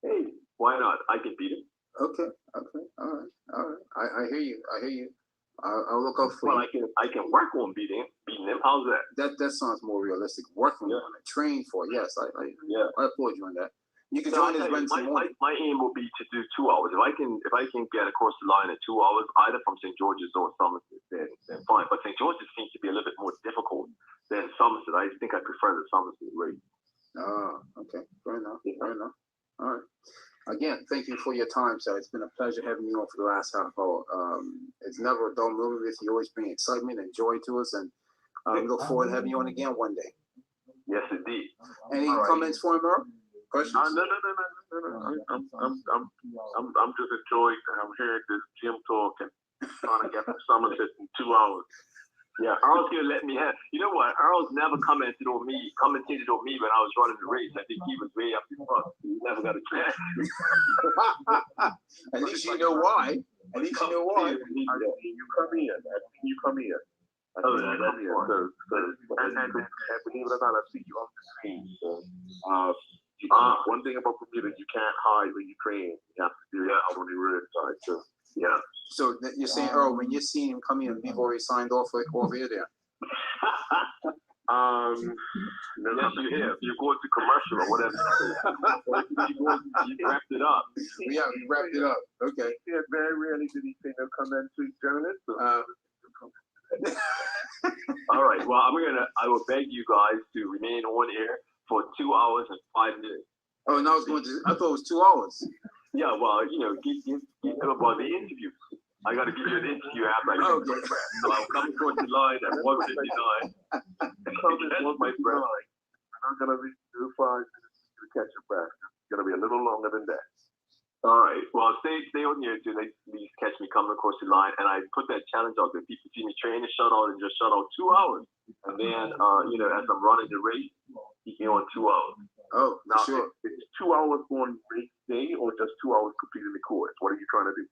Hey, why not? I can beat him. Okay. All right. I hear you. I'll look out for Well, you. I can work on beating him. How's that? That sounds more realistic. Working on it, train for it. Yes, I applaud you on that. You can join us Wednesday morning. My aim will be to do 2 hours. If I can get across the line in 2 hours, either from St. George's or Somerset, then fine. But St. George's seems to be a little bit more difficult than Somerset. I think I prefer the Somerset race. Oh, okay. Fair enough. All right. Again, thank you for your time, sir. It's been a pleasure having you on for the last half hour. It's never a dull movie with you. Always bring excitement and joy to us, and we look forward to having you on again one day. Yes, indeed. Any comments for him, Earl? Questions? No. I'm just enjoying. I'm hearing this gym talk and trying to get to Somerset in 2 hours. Yeah, Earl's gonna let me have. You know what? Earl's never commentated on me when I was running the race. I think he was way up in front. He never got a chance. At least you know why. I see you come here. Oh, yeah, that's fun. And believe it or not, I see you on the screen. So, one thing about Bermuda, you can't hide when you train. You have to do it out on the road side. So, yeah. So you're saying, Earl, when you're seeing him come in, we've already signed off over here there. Yes, you have. You go to commercial or whatever. You wrapped it up. Yeah, we wrapped it up. Okay. Yeah, very rarely did he say no comment to journalists. All right. Well, I will beg you guys to remain on air for 2 hours and 5 minutes. Oh, no, I thought it was 2 hours. Yeah, well, give about the interview. I got to give you an interview after I get Okay. So I'll come across the line at 1:59. That's my friend. I'm going to do 5 minutes to catch it back. It's going to be a little longer than that. All right. Well, stay on here to at least catch me coming across the line. And I put that challenge out there. People see me train the shutout and just shut out 2 hours. And then, as I'm running the race, keep me on 2 hours. Oh, Now, sure. it's 2 hours on race day or just 2 hours completing the course? What are you trying to do?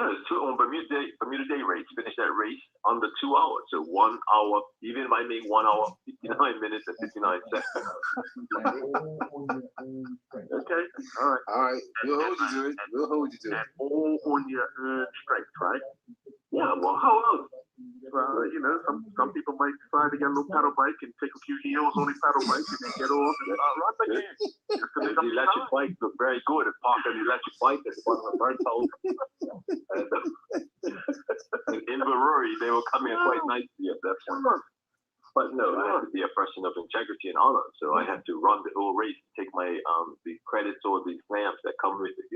No, it's on Bermuda Day race. Finish that race under 2 hours. So 1 hour, even if I make 1 hour, 59 minutes and 59 seconds. Okay. All right. We'll hold you to it. And all on your strength, right? Yeah, well, how else? Some people might decide to get a little pedal bike and take a few heels on the pedal bike and then get off and run again. The electric bikes look very good at parking the electric bike at the bottom of Burns House. In Baruri, they will come in quite nicely at that point. But no, I have to be a person of integrity and honor, so I have to run the whole race, take my the credits or the slams that come with it,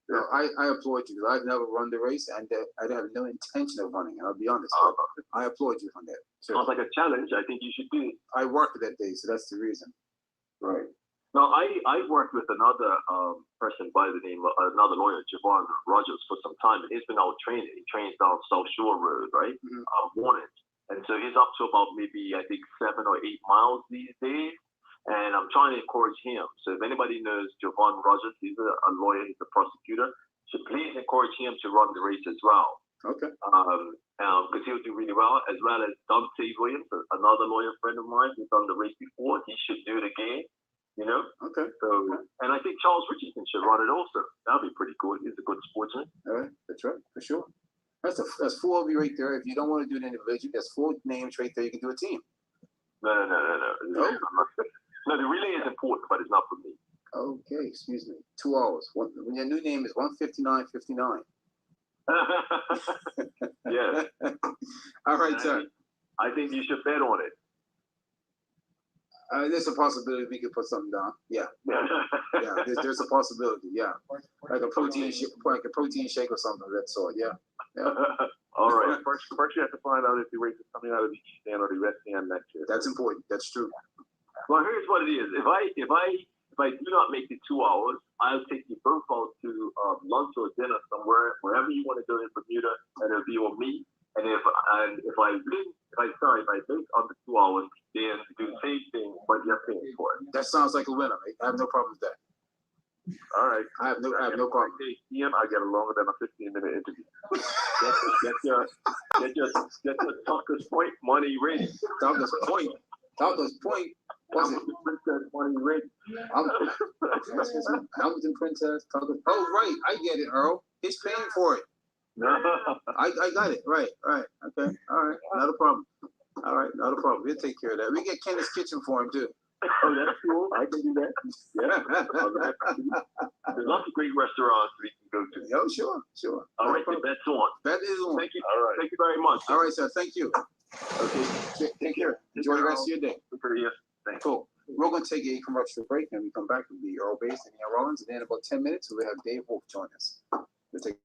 No, I applaud you because I've never run the race and I have no intention of running. I'll be honest. I applaud you on that. Sounds like a challenge. I think you should do it. I worked that day, so that's the reason. Right. Now, I worked with another person by the name of another lawyer, Javon Rogers, for some time, and he's been out training. He trains down South Shore Road, right? Morning. And so he's up to about maybe, I think, 7 or 8 miles these days. And I'm trying to encourage him. So if anybody knows Javon Rogers, he's a lawyer, he's a prosecutor, so please encourage him to run the race as well. Okay. Because he'll do really well as Dante Williams, another lawyer friend of mine who's done the race before. He should do it again. Okay. So, and I think Charles Richardson should run it also. That'll be pretty good. He's a good sportsman. All right. That's right, for sure. That's 4 of you right there. If you don't want to do an individual, that's 4 names right there. You can do a team. No. No, the relay is important, but it's not for me. Okay, excuse me. 2 hours. When your new name is 1:59:59. Yes. All right, sir. I think you should bet on it. There's a possibility we could put something down. Yeah. Yeah. There's a possibility. Yeah. Like a protein shake or something of that sort. Yeah. All right. First, you have to find out if the race is coming out of the East End or the West End next year. That's important. That's true. Well, here's what it is. If I do not make it 2 hours, I'll take you both out to lunch or dinner somewhere, wherever you want to go in Bermuda, and it'll be with me. And if I make under 2 hours, then do the same thing, but you're paying for it. That sounds like a winner, mate. I have no problem with that. All right. I have no problem. Ian, I get a longer than a 15-minute interview. Get your Tucker's Point money ready. Tucker's Point. What's it? Princess money ready. Hamilton Princess. Tucker's. Oh, right. I get it, Earl. He's paying for it. I got it. Right. Okay. All right. Not a problem. All right. Not a problem. We'll take care of that. We get Kenneth's Kitchen for him, too. Oh, that's cool. I can do that. Yeah. There's lots of great restaurants we can go to. Oh, sure. All right, the bet's on. Bet is on. Thank you. All right. Thank you very much. All right, sir. Thank you. Okay. Take care. Enjoy the rest of your day. Yes. Thanks. Cool. We're going to take a commercial break, and we come back with the Earl Bass and Ian Rollins, and then in about 10 minutes, we'll have Dave Wolf join us. We'll take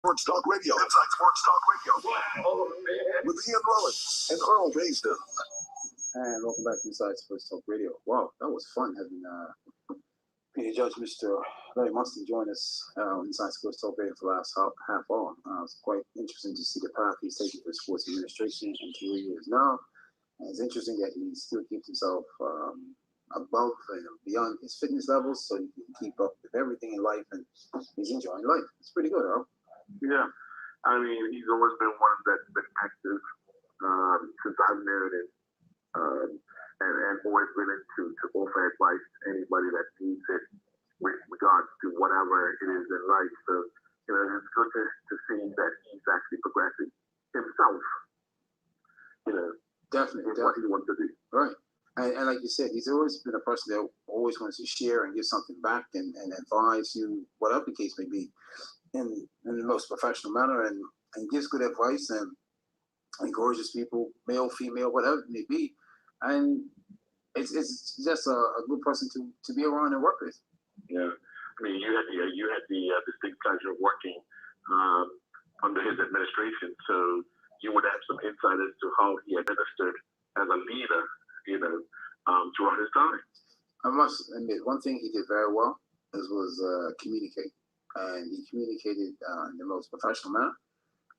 Sports Talk Radio. Inside Sports Talk Radio. With Ian Rollins and Earl Baisden. And welcome back to Inside Sports Talk Radio. Wow, that was fun having Peter Judge, Mr. Larry Mustin join us Inside Sports Talk Radio for the last half hour. It's quite interesting to see the path he's taken for sports administration and to where he is now. And it's interesting that he still keeps himself above and beyond his fitness levels so he can keep up with everything in life, and he's enjoying life. It's pretty good, Earl. Yeah. I mean, he's always been one that's been active since I've known him, and always willing to offer advice to anybody that needs it with regards to whatever it is in life. So, it's good to see that he's actually progressing himself, Definitely. what he wants to do. Right. And like you said, he's always been a person that always wants to share and give something back and advise you, whatever the case may be, in the most professional manner, and gives good advice and encourages people, male, female, whatever it may be. And it's just a good person to be around and work with. Yeah. I mean, you had the distinct pleasure of working under his administration, so you would have some insight as to how he administered as a leader, throughout his time. I must admit, one thing he did very well was communicate. And he communicated in the most professional manner.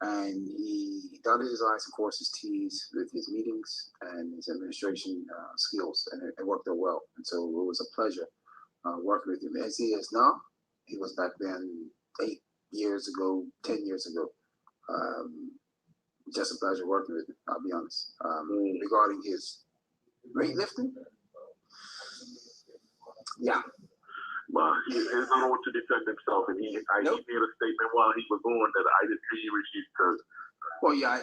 And he dotted his I's and crossed his T's with his meetings and his administration skills, and it worked out well. And so it was a pleasure working with him. As he is now, he was back then 8 years ago, 10 years ago. Just a pleasure working with him, I'll be honest. Regarding his weightlifting, yeah. Well, he is not able to defend himself, and he made a statement while he was on that I didn't see you refuse to. Well, yeah,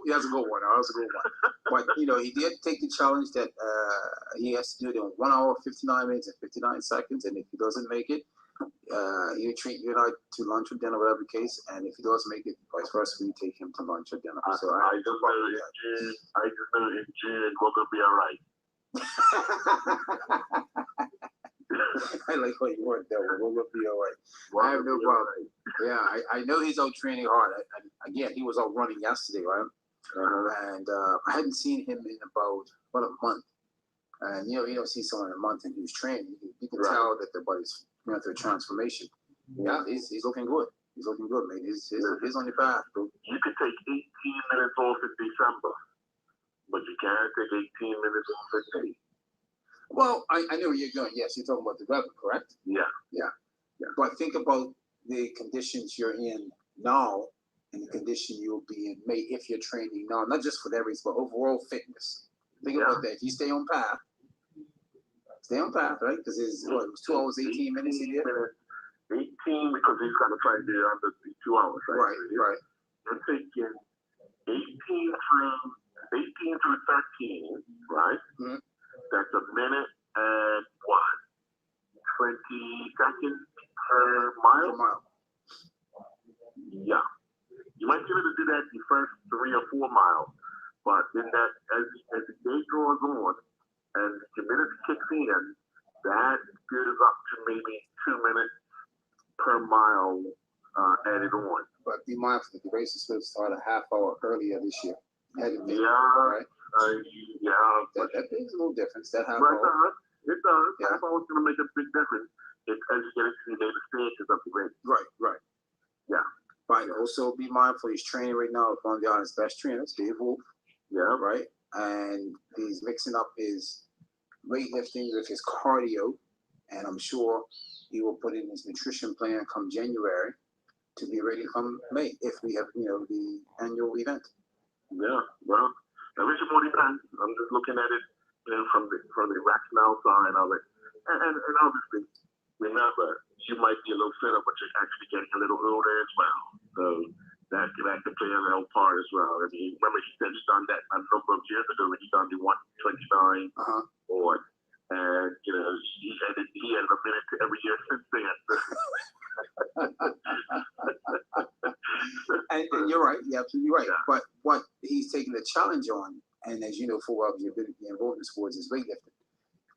that's a good one. That was a good one. But he did take the challenge that he has to do it in 1 hour, 59 minutes, and 59 seconds, and if he doesn't make it, you treat you and I to lunch or dinner, whatever the case, and if he doesn't make it, vice versa, we take him to lunch or dinner. So I just know in June we're gonna be all right. I like how you word that one. We'll be all right. I have no problem. Yeah, I know he's out training hard. Again, he was out running yesterday, right? And I hadn't seen him in about a month. And you don't see someone in a month and he was training. You can tell that the body's going through a transformation. Yeah, he's looking good. He's looking good, man. He's on the path, bro. You could take 18 minutes off in December, but you can't take 18 minutes off in May. Well, I know where you're going. Yes, you're talking about the weather, correct? Yeah. But think about the conditions you're in now and the condition you'll be in May if you're training now, not just for that race, but overall fitness. Think about that. If you stay on path, right? Because it was 2 hours, 18 minutes he did? 18 because he's going to try to do it under the 2 hours, right? Right. You're taking 18 through 13, right? Mm-hmm. That's a minute and 20 seconds per mile? Yeah. You might be able to do that the first 3 or 4 miles, but then that as the day draws on and the minutes kicks in, that goes up to maybe 2 minutes per mile added on. But be mindful that the race is supposed to start a half hour earlier this year. Right? That makes a little difference. That half hour. It does. Yeah. Half hour is going to make a big difference as you get into the later stages of the race. Right. Yeah. But also be mindful. He's training right now with one of the Island's best trainers, Dave Wolf. Yeah. Right. And he's mixing up his weightlifting with his cardio, and I'm sure he will put in his nutrition plan come January to be ready come May if we have the annual event. Yeah, well, I wish it more depends. I'm just looking at it, from the rationale side of it, and obviously, remember, you might be a little fitter, but you're actually getting a little older as well. So that can play a little part as well. I mean, remember he said he's done that a number of years ago when he done the 129 board, and he added a minute to every year since then. and you're right. You're absolutely right. Yeah. But what he's taking the challenge on, and as you know full well, you've been involved in sports, is weightlifting,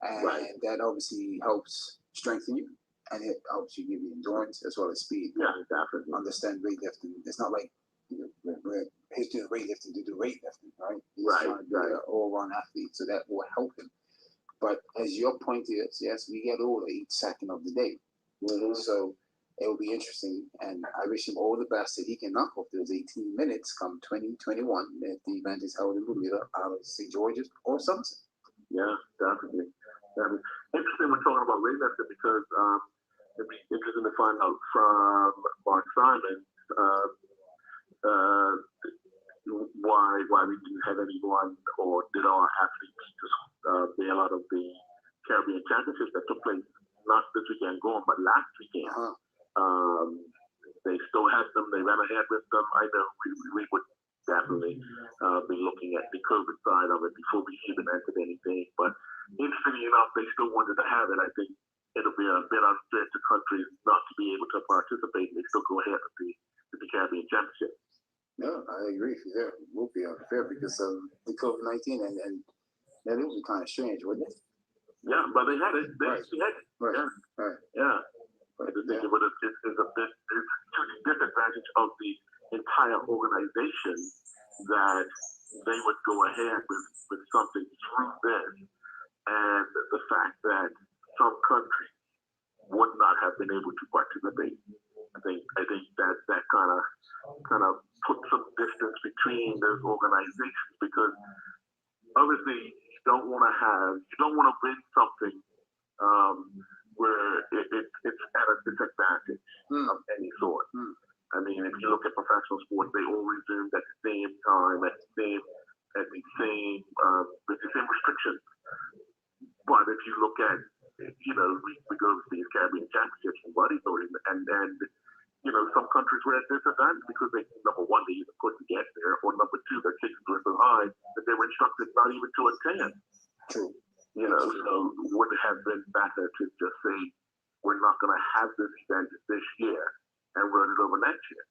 and that obviously helps strengthen you, and it helps you give you endurance as well as speed. Yeah, definitely. Understand weightlifting. It's not like he's doing weightlifting to do weightlifting, right? He's right. an all-round athlete, so that will help him. But as your point is, yes, we get older each second of the day. Mm-hmm. So it will be interesting, and I wish him all the best that he can knock off those 18 minutes come 2021 if the event is held in Bermuda out of St. George's or Somerset. Yeah, definitely. Interesting we're talking about weightlifting because it'd be interesting to find out from Mark Simon why we didn't have anyone or did our athletes just bail out of the Caribbean Championships that took place not this weekend going, but last weekend. They still had them. They ran ahead with them. I know we would definitely be looking at the COVID side of it before we even entered anything. But interestingly enough, they still wanted to have it. I think it'll be a bit unfair to countries not to be able to participate. They still go ahead with the Caribbean Championship. No, I agree. It will be unfair because of the COVID-19, and that would be kind of strange, wouldn't it? Yeah, but they had it. They had it. Right. Yeah. Right. Yeah. I just think it's to the disadvantage of the entire organization that they would go ahead with something through this, and the fact that some countries would not have been able to participate. I think that kind of put some distance between those organizations because obviously you don't want to win something where it's at a disadvantage of any sort. I mean, if you look at professional sports, they all resumed at the same time, with the same restrictions. But if you look at, we go to these Caribbean Championships and bodybuilding, and some countries were at disadvantage because number one, they either couldn't get there, or number two, their tickets were so high that they were instructed not even to attend. True. So would it have been better to just say, we're not going to have this event this year and run it over next year?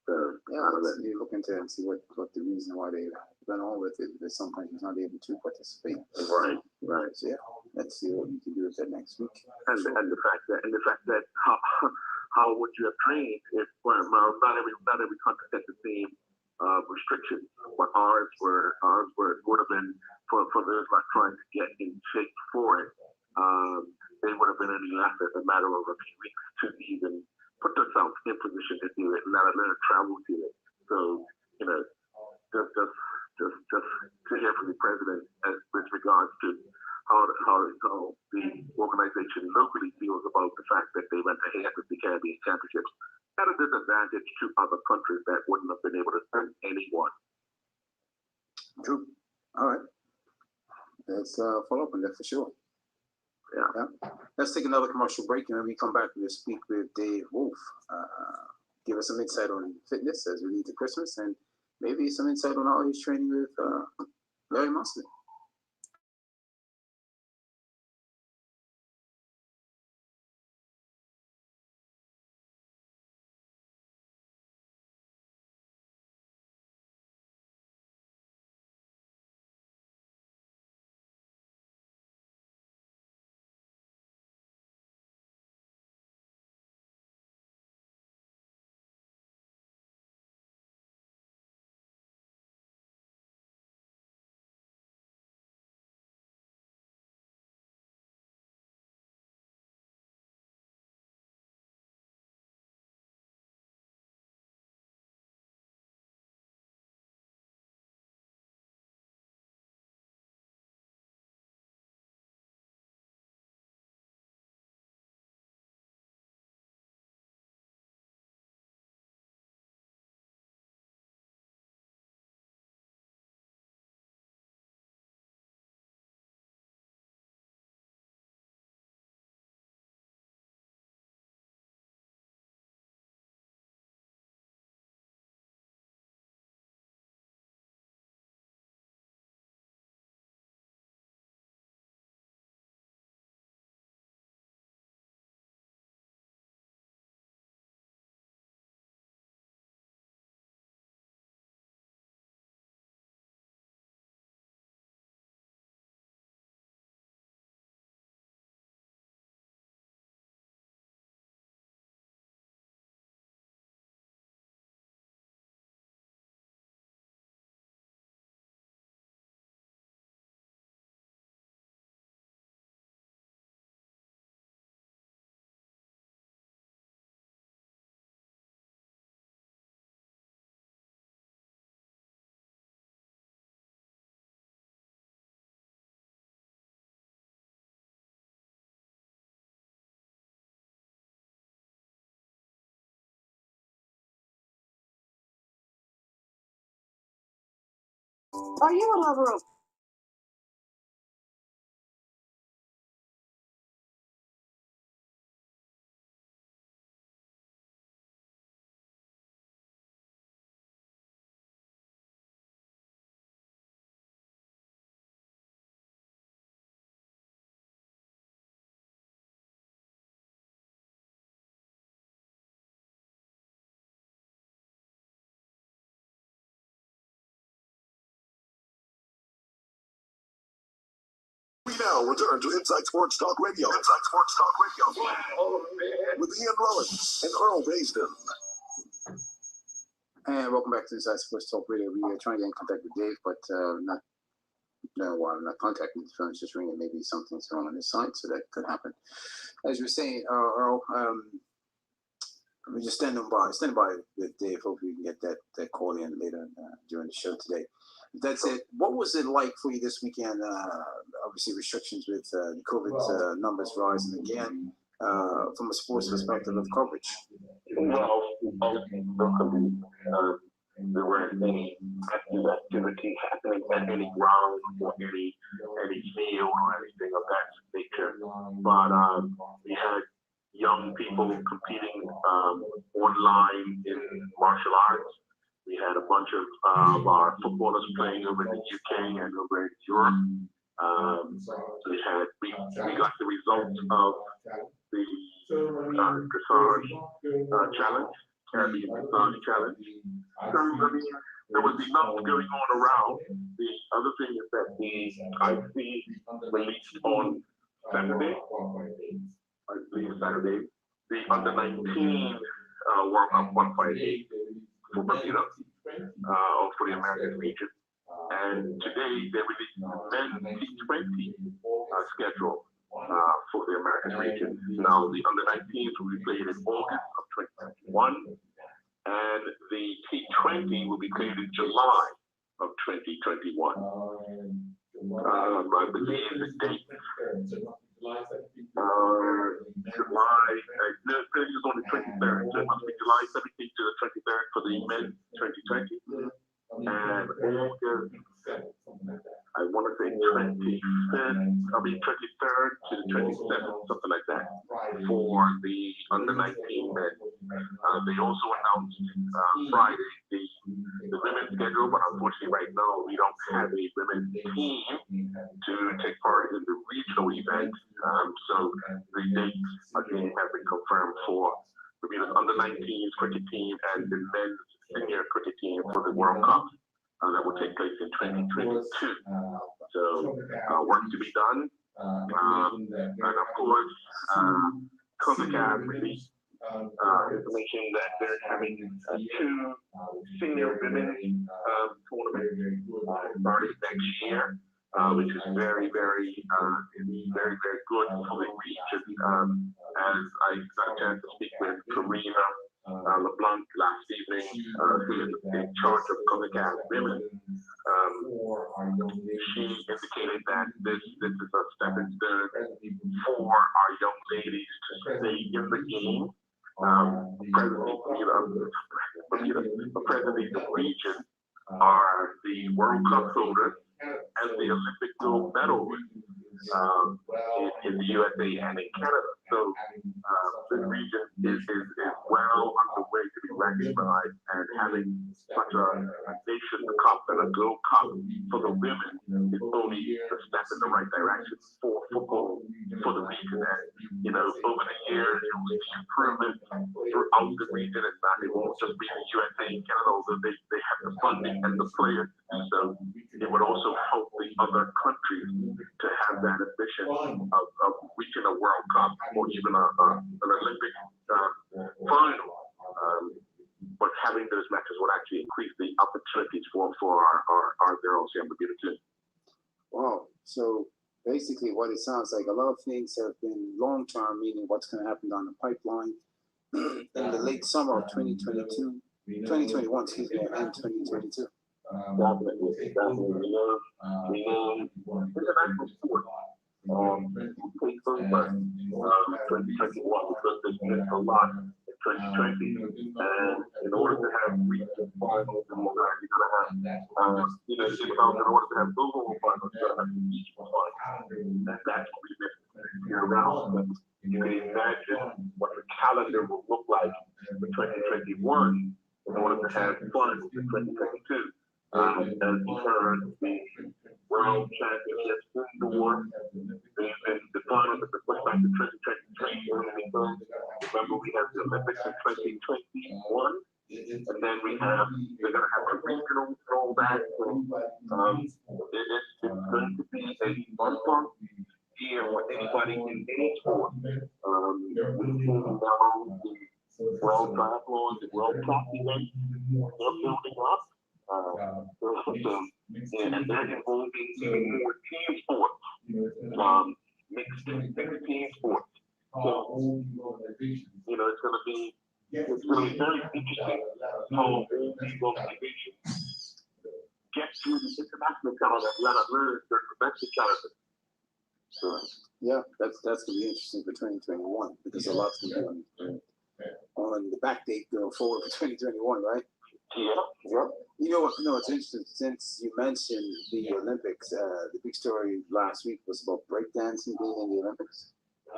So, yeah, you look into it and see what the reason why they going on with it, that some countries not able to participate. Right, right. So yeah, let's see what we can do with that next week. And the fact that how would you have trained if not every country had the same restrictions, but ours would have been for those not trying to get in shape for it. They would have been in the effort a matter of a few weeks to even put themselves in position to do it, not let it travel to it. So just to hear from the president as with regards to how the organization locally feels about the fact that they went ahead with the Caribbean Championships at a disadvantage to other countries that wouldn't have been able to send anyone. True. All right. Let's follow up on that for sure. Yeah. Let's take another commercial break, and when we come back, we'll speak with Dave Wolf. Give us some insight on fitness as we lead to Christmas, and maybe some insight on how he's training with Larry Muscle. Are you a lover of We now return to Inside Sports Talk Radio. Inside Sports Talk Radio. With Ian Rollins and Earl Baisden. And welcome back to Inside Sports Talk Radio. We are trying to get in contact with Dave, but I'm not contacting the phone. It's just ringing. Maybe something's wrong on his side, so that could happen. As you were saying, Earl, we're just standing by with Dave. Hopefully we can get that call in later during the show today. That's it. What was it like for you this weekend? Obviously, restrictions with the COVID numbers rising again. From a sports perspective of coverage. Well, locally, there weren't any active activity happening at any ground or any field or anything of that nature. But we had young people competing online in martial arts. We had a bunch of our footballers playing over in the UK and over in Europe. We got the results of the dressage challenge, Caribbean dressage challenge. So, I mean, there was enough going on around. The other thing is that the IC released on Saturday, I believe Saturday, the under 19 World Cup qualified for Bermuda, for the American region. And today they released the men's T20 schedule for the American region. Now the under 19s will be played in August of 2021, and the T20 will be played in July of 2021. I believe the date July, no, it's on the 23rd, so it must be July 17th to the 23rd for the men's 2020. And August, I want to say 23rd to the 27th, something like that, for the under 19 men. They also announced Friday the women's schedule, but unfortunately right now we don't have a women's team to take part in the regional event. So the dates again have been confirmed for Bermuda's under 19s cricket team and the men's senior cricket team for the World Cup that will take place in 2022. So work to be done. And of course, CONCACAF released information that they're having two senior women's tournaments starting next year, which is very, very good for the region. As I got a chance to speak with Karina LeBlanc last evening, who is in charge of CONCACAF women, she indicated that this is a stepping stone for our young ladies to stay in the game. Presently, the region are the World Cup holders and the Olympic gold medalists in the USA and in Canada. So the region is well underway to be recognized, and having such a Nation Cup and a Gold Cup for the women is only a step in the right direction for football for the region. And over the years you'll see improvement throughout the region, and that it won't just be the USA and Canada, although they have the funding and the players to do so. It would also help the other countries to have that ambition of reaching a World Cup or even an Olympic final. But having those matches would actually increase the opportunities for our girls here in Bermuda too. Wow. So basically what it sounds like, a lot of things have been long term, meaning what's going to happen down the pipeline in the late summer of 2021, excuse me, and 2022. Definitely. We know international sport takes over 2021 because there's been a lot in 2020, and in order to have regional finals and all that, you gotta have in order to have global finals, you gotta have regional finals, and that's what we missed year round. But you can imagine what the calendar will look like for 2021 in order to have finals in 2022. As you heard, the World Championships indoor, the finals have been pushed back to 2023. Remember, we have the Olympics in 2021, and then they're going to have a regional and all that. So, it's going to be a fun year for anybody in any sport. We've seen now the World Triathlon, the World Track event, they're building up. And they're involving even more team sports, mixed team sports. So, it's going to be very interesting how all these organizations get to the international calendar, let alone their domestic calendar. So, yeah, that's going to be interesting for 2021 because a lot's going to be on the back date going forward for 2021, right? Yeah. It's interesting since you mentioned the Olympics. The big story last week was about breakdancing being in the Olympics.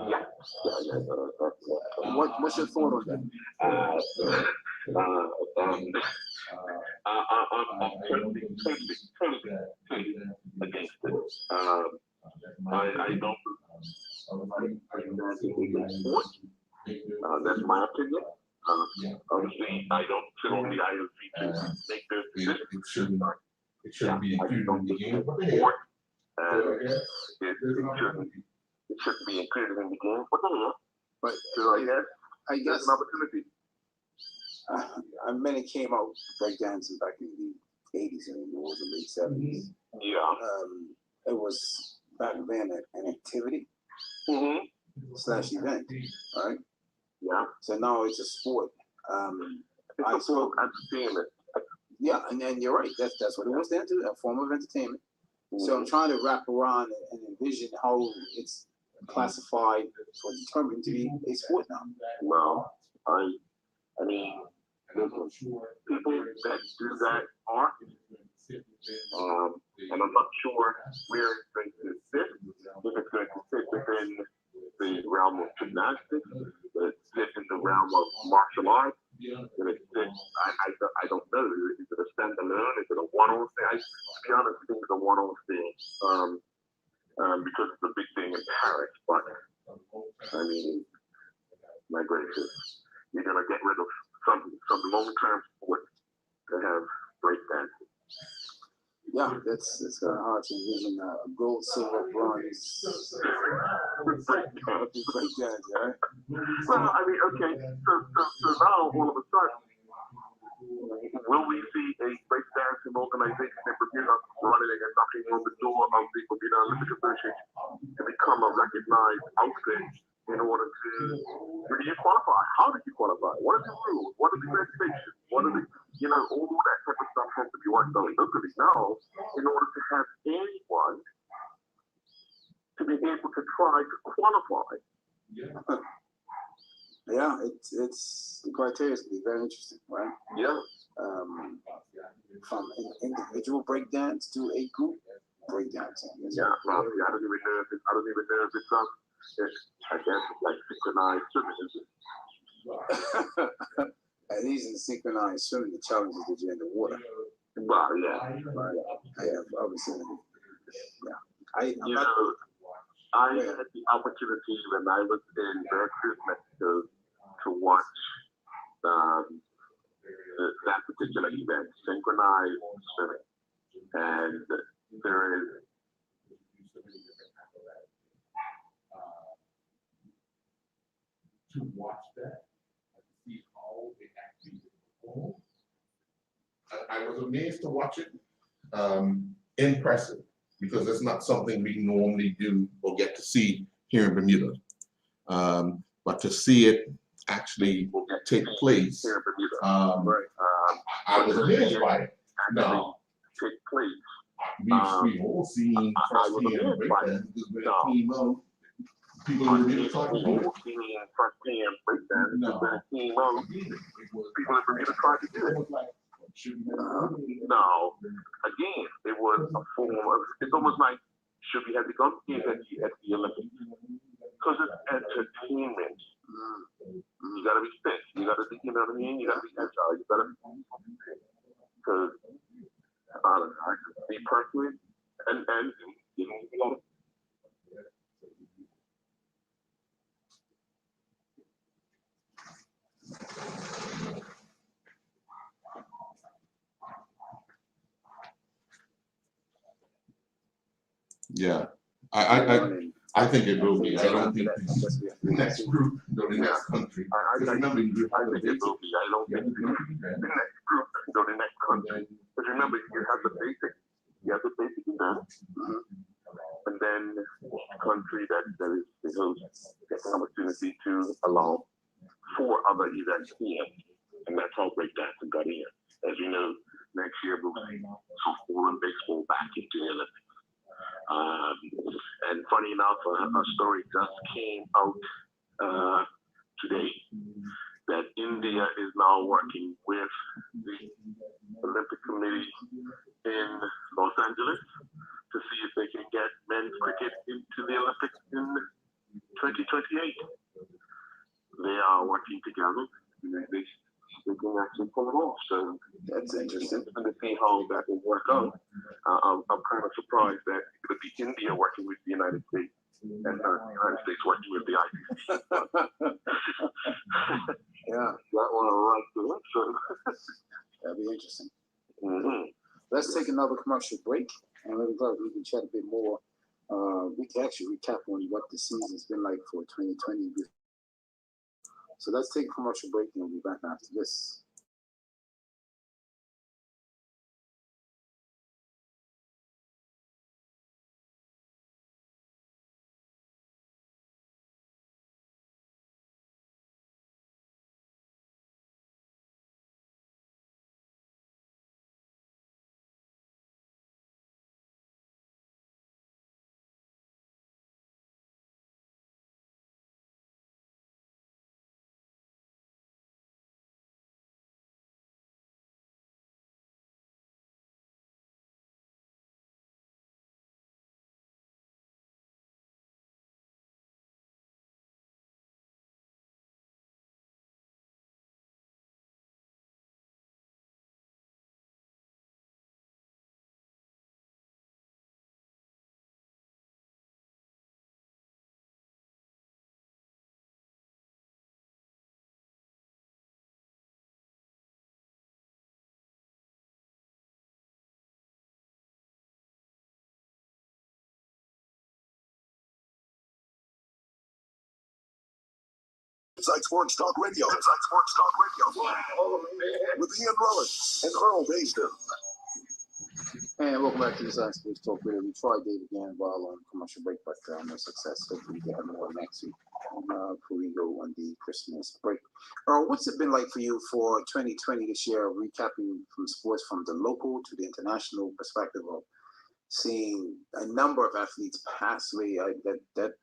Yeah. What's your thought on that? I'm totally against it. I don't. That's my opinion. Obviously, I don't sit on the IOC to make the decision. It shouldn't be I included don't in the game. support, and it shouldn't be included in the game. What the hell? But So I there's guess an opportunity. many came out breakdancing back in the 80s and it was the late 70s. Yeah. It was back then an activity Mm-hmm. / event, right? Yeah. So now it's a sport. I It's a form of entertainment. Yeah, and then you're right. That's what it was then to, a form of entertainment. So I'm trying to wrap around and envision how it's classified or determined to be a sport now. Well, I mean, listen, people that do that are, and I'm not sure where it's going to fit. If it's going to fit within the realm of gymnastics, if it fits in the realm of martial arts, if it fits, I don't know. Is it a standalone? Is it a one-off thing? To be honest, I think it's a one-off thing. Because it's a big thing in Paris, but I mean, my gracious, you're gonna get rid of some long-term sports to have breakdancing. Yeah, it's kind of hard to envision gold, silver, bronze. Breakdance, right? Well, I mean, okay, so now all of a sudden, will we see a breakdancing organization in Bermuda running and knocking on the door of the Bermuda Olympic Association to become a recognized outfit in order to, where do you qualify? How do you qualify? What are the rules? What are the regulations? What are the, all that type of stuff has to be worked out locally now in order to have anyone to be able to try to qualify. Yeah, it's the criteria is going to be very interesting, right? Yeah. From an individual breakdance to a group breakdance. Yeah, well, I don't even know if it's I guess it's like synchronized swimming. At least in synchronized swimming, the challenges that you're in the water. Well, yeah. Right. I have obviously. Yeah. I had the opportunity when I was in Veracruz, Mexico, to watch that particular event, synchronized swimming, and there is. To watch that and see how they actually perform. I was amazed to watch it. Impressive, because it's not something we normally do or get to see here in Bermuda. But to see it actually take place, Here in Bermuda. I was amazed by it. No, Take place. we've all seen first-hand breakdance because when it came out, people in Bermuda tried to do it. First-hand breakdance. No. People in Bermuda tried to do it. It was like, No, again, it was a form of, it's almost like, should we have become at the Olympics? Because it's entertainment. You gotta be fit. You gotta be, you know what I mean? You gotta be agile. You gotta be, because, I don't know, I could be personally, and you know, yeah, I think it will be. I don't think the next group or the next country. Because remember, you I think it will be. I don't think the next group or the next country. Because remember, you have the basic event, and then a country that is the host gets an opportunity to allow 4 other events here, and that's how breakdancing got in. As you know, next year we'll see softball and baseball back into the Olympics. And funny enough, a story just came out today that India is now working with the Olympic Committee in Los Angeles to see if they can get men's cricket into the Olympics in 2028. They are working together. They can actually pull it off. So That's interesting. and to see how that will work out. I'm kind of surprised that it would be India working with the United States and the United States working with the ICC. Yeah. That another commercial break, and we're glad we can chat a bit more. We can actually recap on what the season's been like for 2020. So let's take a commercial break and we'll be back after this. Inside Sports Talk Radio. Inside Sports Talk Radio. With Ian Rollins and Earl Baisden. And welcome back to Inside Sports Talk Radio. We tried Dave again while on commercial break, but no success. Hopefully we get more next week before we go on the Christmas break. Earl, what's it been like for you for 2020 this year, recapping from sports from the local to the international perspective of seeing a number of athletes pass away? That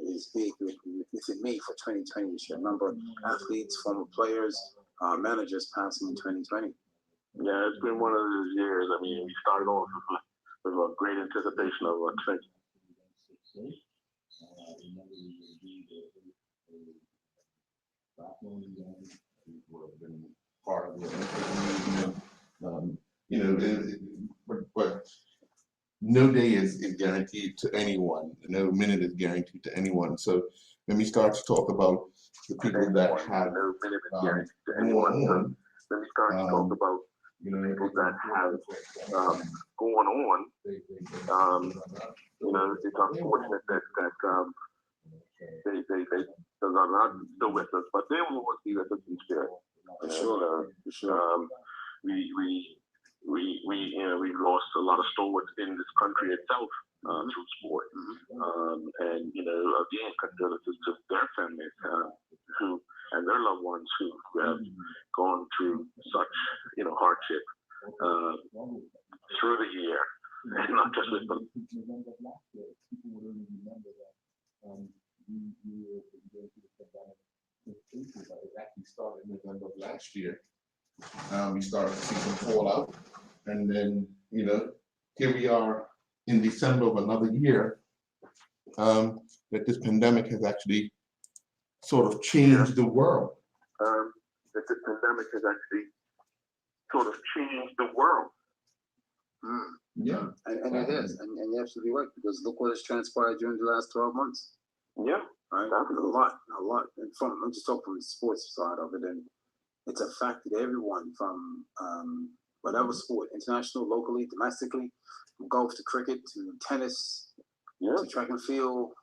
is big within me for 2020 this year. A number of athletes, former players, managers passing in 2020. Yeah, it's been one of those years. I mean, we started off with a great anticipation of 20. Part of the you know, but no day is guaranteed to anyone. No minute is guaranteed to anyone. So when we start to talk about the people that have no minute is guaranteed to anyone. Let me start to talk about people that have going on. You know, it's unfortunate that they are not still with us, but they will be with us in spirit. For sure. For sure. We've lost a lot of stalwarts in this country itself through sport, and again, condolences to their families who and their loved ones who have gone through such hardship through the year, and not just with them. It actually started in November of last year. We started to see some fallout, and then here we are in December of another year. That this pandemic has actually sort of changed the world. That this pandemic has actually sort of changed the world. Yeah, and it is, and you're absolutely right, because look what has transpired during the last 12 months. Yeah, right. Definitely. A lot. And I'm just talking from the sports side of it, and it's affected everyone from whatever sport, international, locally, domestically, from golf to cricket to tennis, to track and field,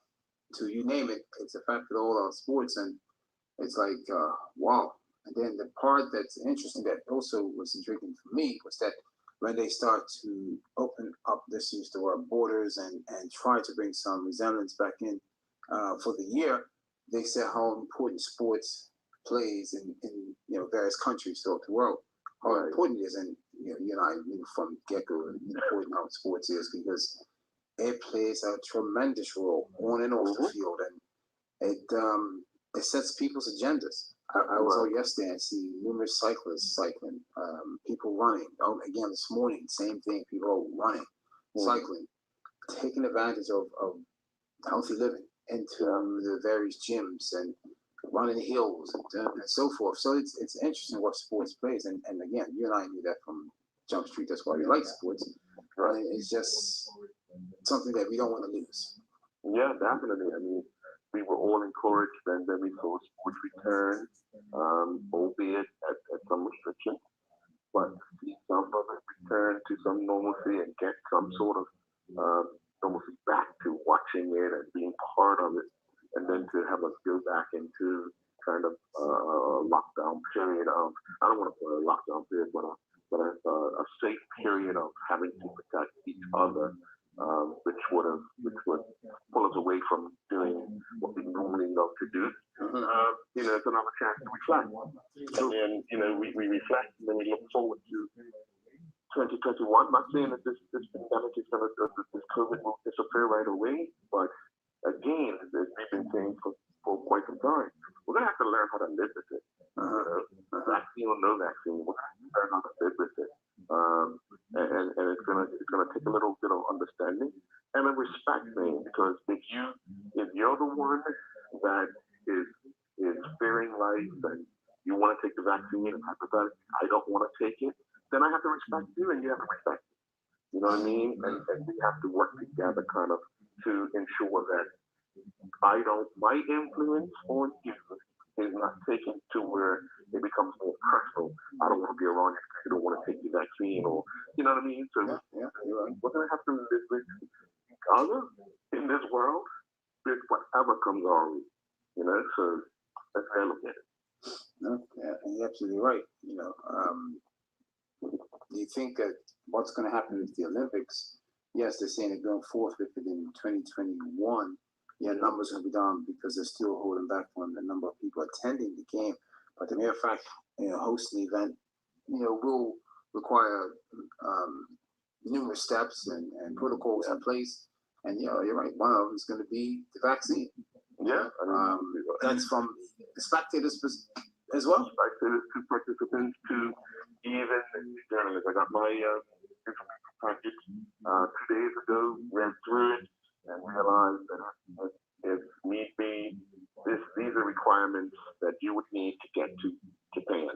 to you name it. It's affected all our sports, and it's like wow. And then the part that's interesting that also was intriguing for me was that when they start to open up, this use the word borders, and try to bring some resemblance back in for the year, they said how important sports plays in various countries throughout the world. How important it is, and I knew from get-go important how sports is, because it plays a tremendous role on and off the field, and it sets people's agendas. I was out yesterday and see numerous cyclists cycling, people running. Again, this morning, same thing, people running, cycling, taking advantage of healthy living into the various gyms and running hills and so forth. So it's interesting what sports plays. And again, you and I knew that from Jump Street. That's why we like sports. Right? It's just something that we don't want to lose. Yeah, definitely. I mean, we were all encouraged then we saw sports return, albeit at some restriction, but some of it return to some normalcy and get some sort of normalcy back to watching it and being part of it, and then to have us go back into kind of a lockdown period of, I don't want to call it a lockdown period, but a safe period of having to protect each other, which would pull us away from doing what we normally love to do. It's another chance to reflect. And then, we reflect and then we look forward to 2021. I'm not saying that this pandemic is going to, this COVID will disappear right away, but again, as we've been saying for quite some time, we're going to have to learn how to live with it. Vaccine or no vaccine, we're going to have to learn how to live with it. And it's gonna take a little bit of understanding and a respect thing, because if you're the one that is fearing life and you want to take the vaccine and hypothetically I don't want to take it, then I have to respect you and you have to respect me. You know what I mean? And we have to work together kind of to ensure that my influence on you is not taken to where it becomes more personal. I don't want to be around you because you don't want to take the vaccine, or you know what I mean? So we're gonna have to live with each other in this world with whatever comes our way. So that's how I look at it. No, yeah, and you're absolutely right. Do you think that what's going to happen with the Olympics? Yes, they're saying they're going forth with it in 2021. Yeah, numbers will be down because they're still holding back on the number of people attending the game. But the mere fact, hosting the event, will require numerous steps and protocols in place. And you're right. One of them is going to be the vaccine. Yeah, that's from the spectators as well. Spectators to participants to even journalists. I got my information package 2 days ago. Read through it and realized that if need be, these are requirements that you would need to get to Japan.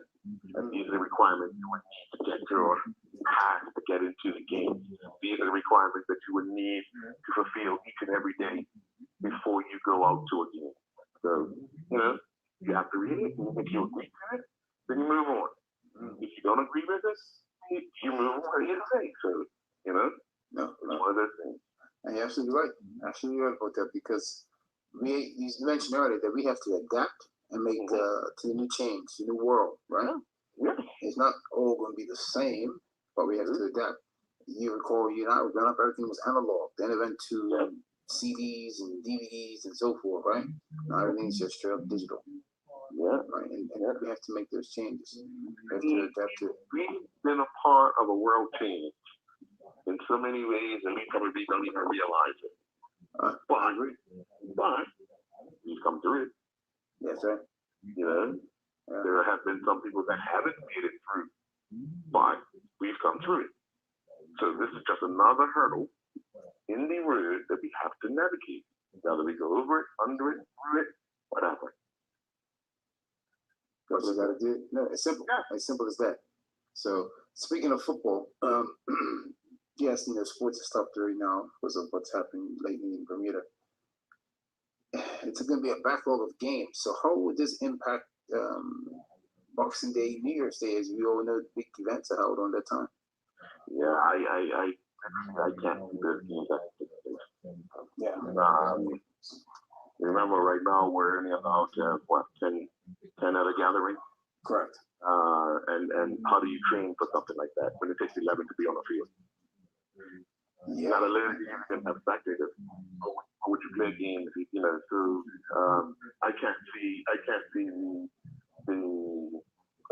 And these are the requirements you would need to get your pass to get into the game. These are the requirements that you would need to fulfill each and every day before you go out to a game. So, you have to read it, and if you agree to it, then you move on. If you don't agree with it, you move on either way. So, it's one of those things. And you're absolutely right. Absolutely right about that, because you mentioned earlier that we have to adapt and make to the new change, the new world, right? Yeah. It's not all going to be the same, but we have to adapt. You recall, you and I were growing up, everything was analog. Then it went to CDs and DVDs and so forth, right? Now everything's just straight up digital. Yeah. Right. And we have to make those changes. We have to adapt to it. We've been a part of a world change in so many ways, and we probably don't even realize it. But we've come through it. Yes, sir. There have been some people that haven't made it through, but we've come through it. So this is just another hurdle in the road that we have to navigate. Whether we go over it, under it, through it, whatever. What you got to do? No, it's simple. Yeah. As simple as that. So speaking of football, yes, sports is stopped right now because of what's happening lately in Bermuda. It's going to be a backlog of games. So how would this impact Boxing Day, New Year's Day, as we all know, big events are held on that time? Yeah, I can't see those games. Yeah. Remember, right now we're only allowed 10 at a gathering. Correct. And how do you train for something like that when it takes 11 to be on the field? Yeah. Not a little even have spectators. How would you play games? So I can't see the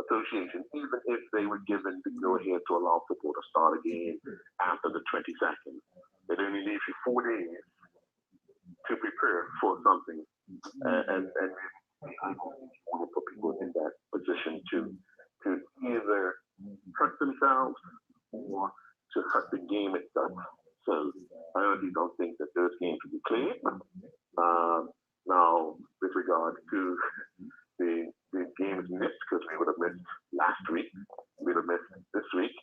association, even if they were given the go ahead to allow football to start a game after the 22nd. It only leaves you 4 days to prepare for something, and I don't want to put people in that position to either hurt themselves or to hurt the game itself. So I honestly don't think that those games will be cleared. Now, with regard to the games missed, because we would have missed last week, we would have missed this week,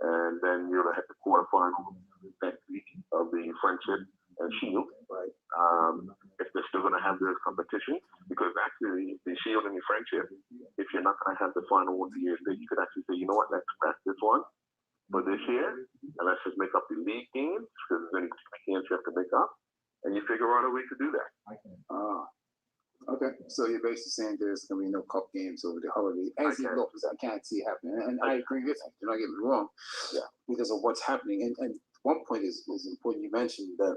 and then you would have had the quarterfinals next week of the Friendship and Shield. Right. If they're still going to have those competitions, because actually the Shield and the Friendship, if you're not going to have the final 1 year, then you could actually say, you know what, let's scratch this one for this year, and let's just make up the league games because there's only 2 games you have to make up, and you figure out a way to do that. Okay. So you're basically saying there's going to be no cup games over the holiday. As it looks, I can't see it happening, and I agree with you. Do not get me wrong. Yeah. Because of what's happening, and one point is important. You mentioned that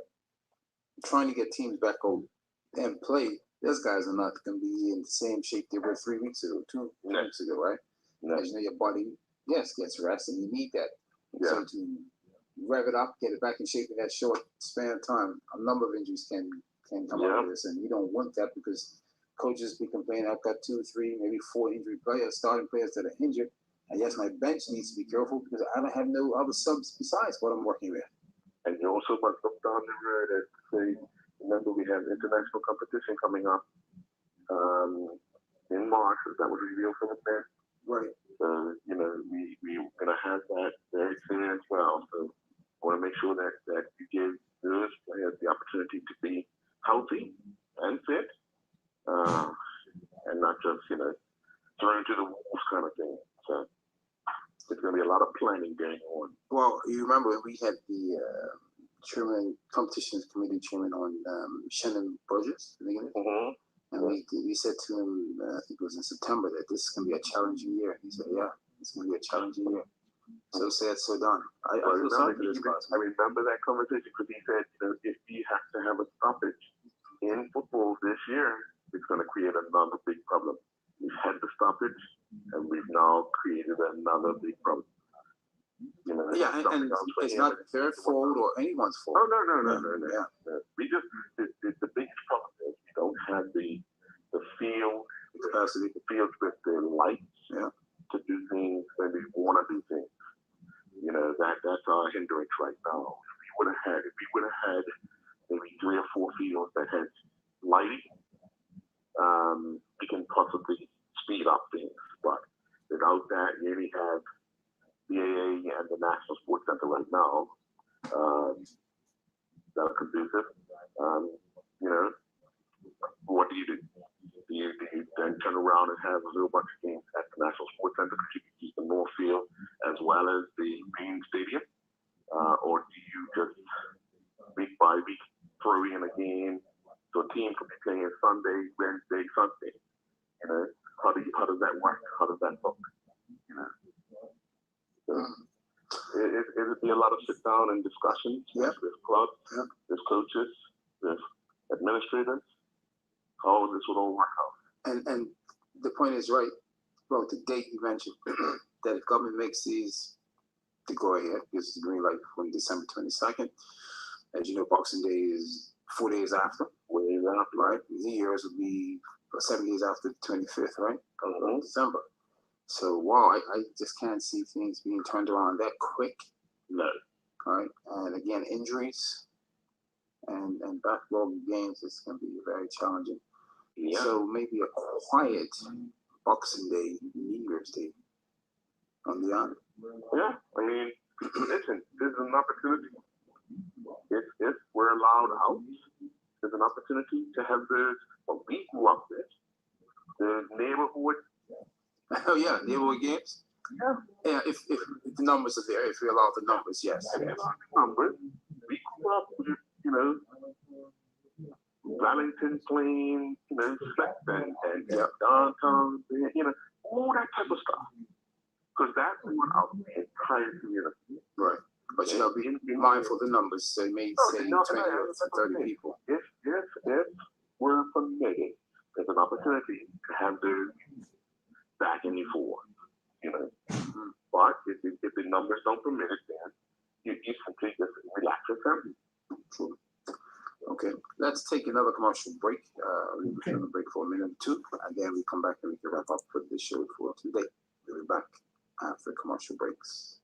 trying to get teams back out and play. Those guys are not going to be in the same shape they were 3 weeks ago, two weeks ago, right? No. As you know, your body, yes, gets rest, and you need that. Yeah. So to rev it up, get it back in shape in that short span of time, a number of injuries can come out of this, and you don't want that because coaches be complaining, I've got 2, 3, maybe 4 injured players, starting players that are injured, and yes, my bench needs to be careful because I don't have no other subs besides what I'm working with. And you also must look down the road and say, remember we have international competition coming up in March. That was revealed from the band. Right. So, we're going to have that very soon as well. So I want to make sure that you give those players the opportunity to be healthy and fit and not just, thrown to the wolves kind of thing. So it's going to be a lot of planning going on. Well, you remember we had the competitions committee chairman on Shannon Burgess, and we said to him, I think it was in September, that this is going to be a challenging year. He said, yeah, it's going to be a challenging year. So said, so done. I remember that conversation because he said, if we have to have a stoppage in football this year, it's going to create another big problem. We've had the stoppage, and we've now created another big problem. And it's not their fault or anyone's fault. Oh, no. Yeah. We just, the biggest problem is we don't have the field capacity, the field with the lights to do things when we want to do things. That's our hindrance right now. If we would have had maybe 3 or 4 fields that had lighting, we can possibly speed up things. But without that, you only have the AA and the National Sports Center right now that are conducive. What do you do? Do you then turn around and have a little bunch of games at the National Sports Center because you can use the North Field as well as the main stadium? Or do you just week by week throw in a game so a team could be playing Sunday, Wednesday, Sunday? How does that work? How does that look? It would be a lot of sit down and discussions with clubs, with coaches, with administrators, how this would all work out. And the point is right. Well, the date you mentioned that if government makes these to go ahead, gives the green light from December 22nd. As you know, Boxing Day is 4 days after. 4 days after, right? New Year's will be 7 days after the 25th, right? December. So, wow, I just can't see things being turned around that quick. No. Right? And again, injuries and backlog games is going to be very challenging. Yeah. So maybe a quiet Boxing Day, New Year's Day on the island. Yeah, listen, there's an opportunity. If we're allowed out, there's an opportunity to have what we grew up with, the neighborhood. Oh yeah, neighborhood games. Yeah, if the numbers are there, if we allow the numbers, yes. Numbers. We grew up with, Wellington playing, Select and downtown, all that type of stuff. Because that's what our entire community. Right. But be mindful of the numbers. So you may say 20 or 30 people. If we're permitted, there's an opportunity to have those back in the four. But if the numbers don't permit it, then you simply just relax yourself. True. Okay, let's take another commercial break. We're going to break for a minute or two, and then we come back and we can wrap up for this show for today. We'll be back after commercial breaks.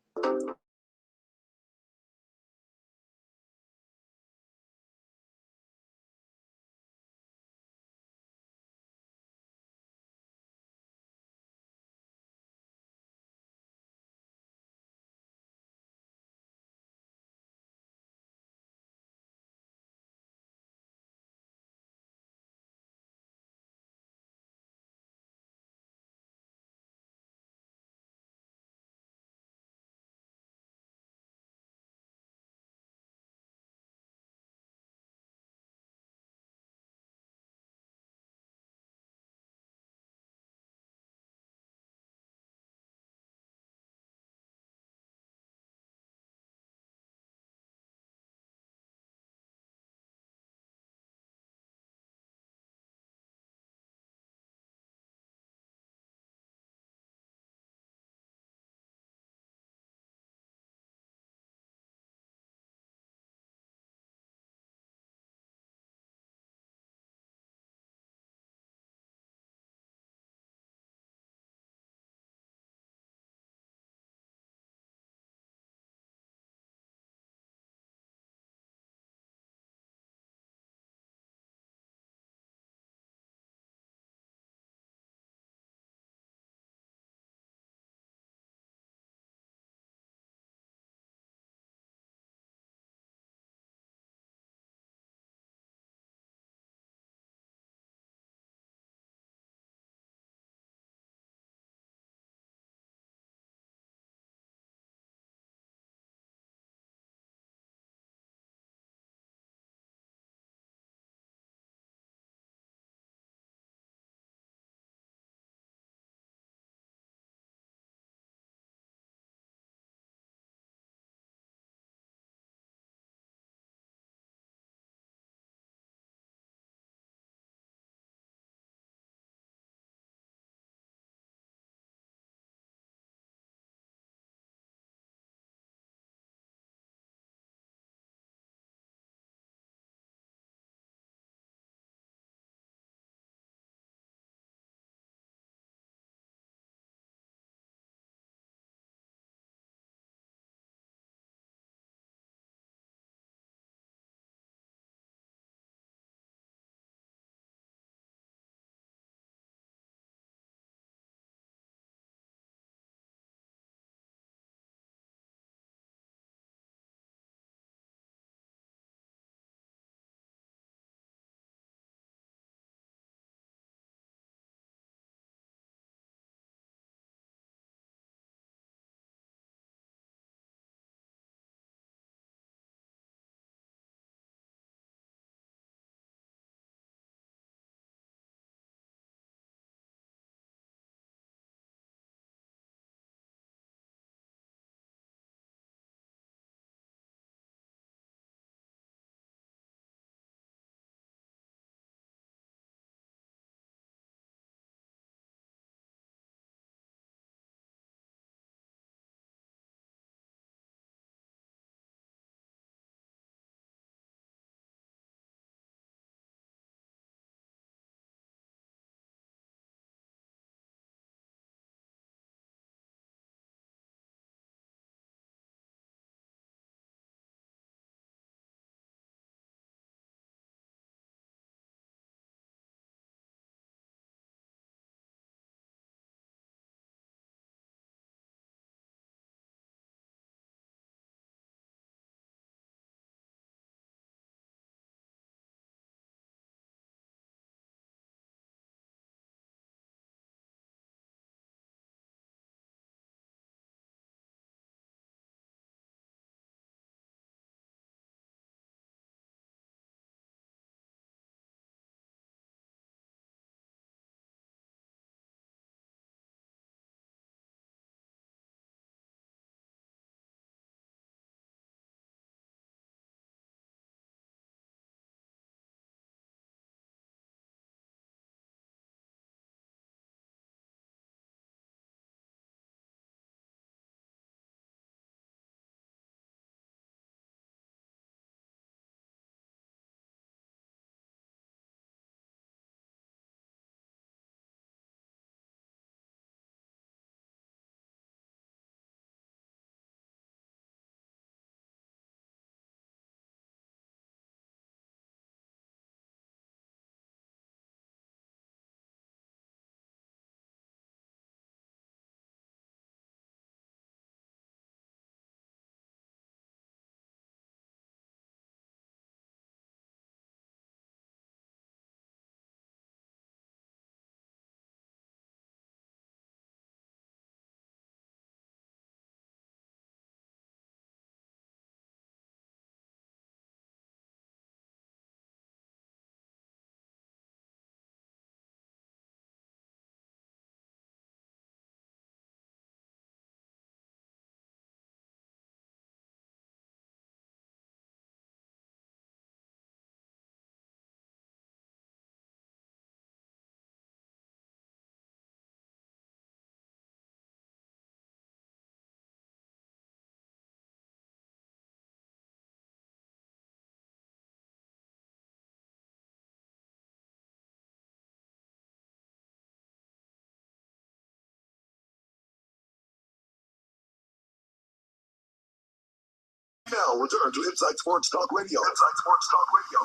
now return to Inside Sports Talk Radio. Inside Sports Talk Radio.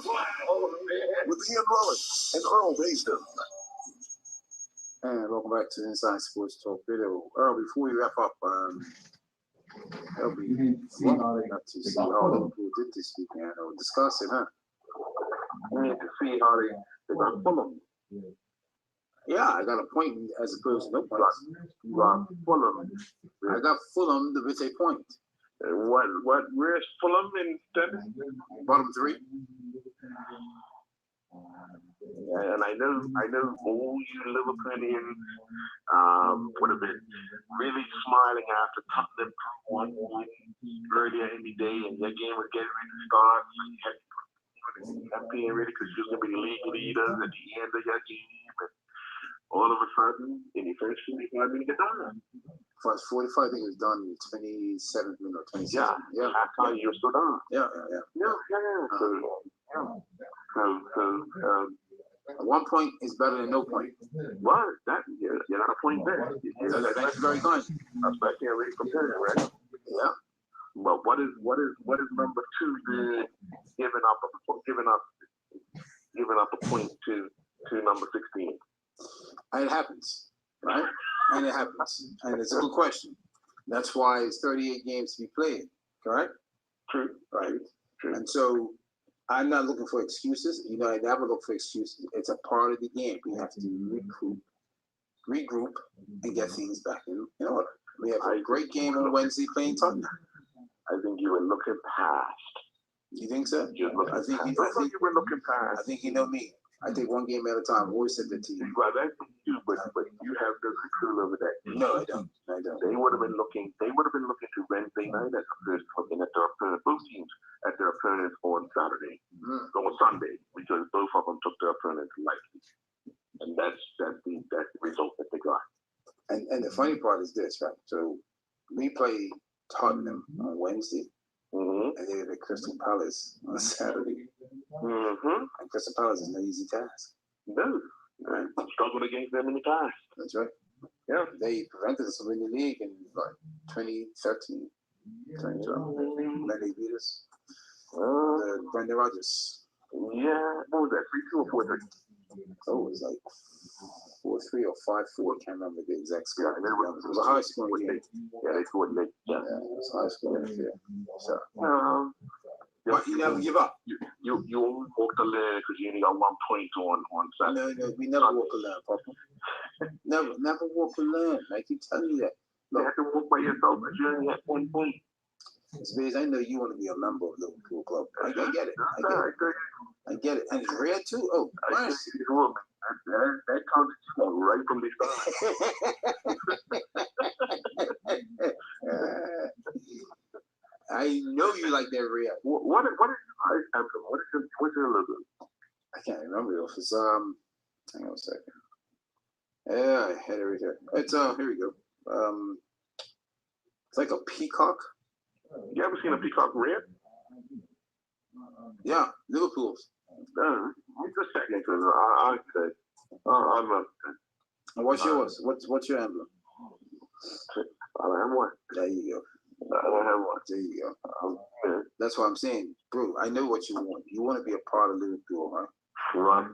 Oh, man. With Ian Rollins and Earl Baisden. And welcome back to Inside Sports Talk Radio. Earl, before we wrap up, it'll be enough to see how Liverpool did this weekend. We'll discuss it, huh? We need to see how they got Fulham. Yeah, I got a point as opposed to no points. You got Fulham. I got Fulham with a point. Where's Fulham in tennis? Bottom three. And I know all you Liverpoolians would have been really smiling after Tottenham won earlier in the day, and their game was getting ready to start. Happy and ready because you're going to be the league leaders at the end of your game. And all of a sudden, in the first 45 minutes, it's done. First 45, I think it was done 27th minute or 27th. Yeah. That's how you're still done. Yeah. So, 1 point is better than no point. well, you're not a point there. That's very kind. That's why I can't really compare it, right? Yeah. But what is number two doing giving up a point to number 16? And it happens, right? And it happens. And it's a good question. That's why it's 38 games to be played, correct? True. Right. True. And so I'm not looking for excuses. You know, I never look for excuses. It's a part of the game. We have to regroup, and get things back in order. We have a great game on Wednesday playing Tottenham. I think you were looking past. You think so? You were looking I think past. I think you know me. I take one game at a time. I always said that to you. Well, that's you, but you have no control over that. No, I don't. They would have been looking to Wednesday night as opposed to looking at their opponent, both teams at their opponents on Saturday, or Sunday, because both of them took their opponents lightly, and that's the result that they got. And the funny part is this, right? So we play Tottenham on Wednesday, and they have Crystal Palace on Saturday. And Crystal Palace is no easy task. No, right? I've struggled against them in the past. That's right. Yeah. They prevented us from winning the league in 2013, 2012. Then they beat us. Brendan Rodgers. Yeah, what was that? 3-2 or 4-3? Oh, it was like 4-3 or 5-4. I can't remember the exact score. Yeah, it was a high scoring game. Yeah, they scored late. Yeah, it was a high scoring game. So, but you never give up. You only walked the line because you only got 1 point on Saturday. No, we never walk alone, Papa. Never walk alone. I keep telling you that. Look, you have to walk by yourself because you only had 1 point. It's because I know you want to be a member of Liverpool Club. I get it. I get it. And it's rare too. Oh, mercy. That comes right from the start. I know you like that rare. What's your logo? I can't remember it. It's hang on a second. Yeah, I had it right here. It's here we go. It's like a peacock. You ever seen a peacock red? Yeah, Liverpool's. Just checking because I said, I'm a. And what's yours? What's your emblem? I don't have one. There you go. I don't have one. There you go. That's what I'm saying, bro. I know what you want. You want to be a part of Liverpool, right? Right.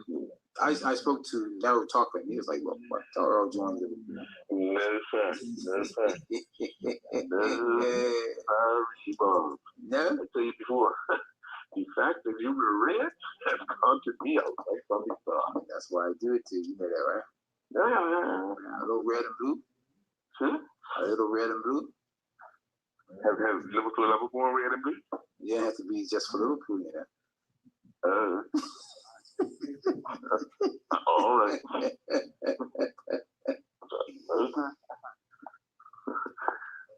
I spoke to Daryl Talkman. He was like, "Well, what? Earl joined Liverpool." No, sir. No, sir. No. I tell you before, the fact that you were red has gone to me out right from the start. That's why I do it to you. You know that, right? Yeah. A little red and blue. A little red and blue. Have Liverpool ever worn red and blue? Yeah, it has to be just for Liverpool, yeah. All right.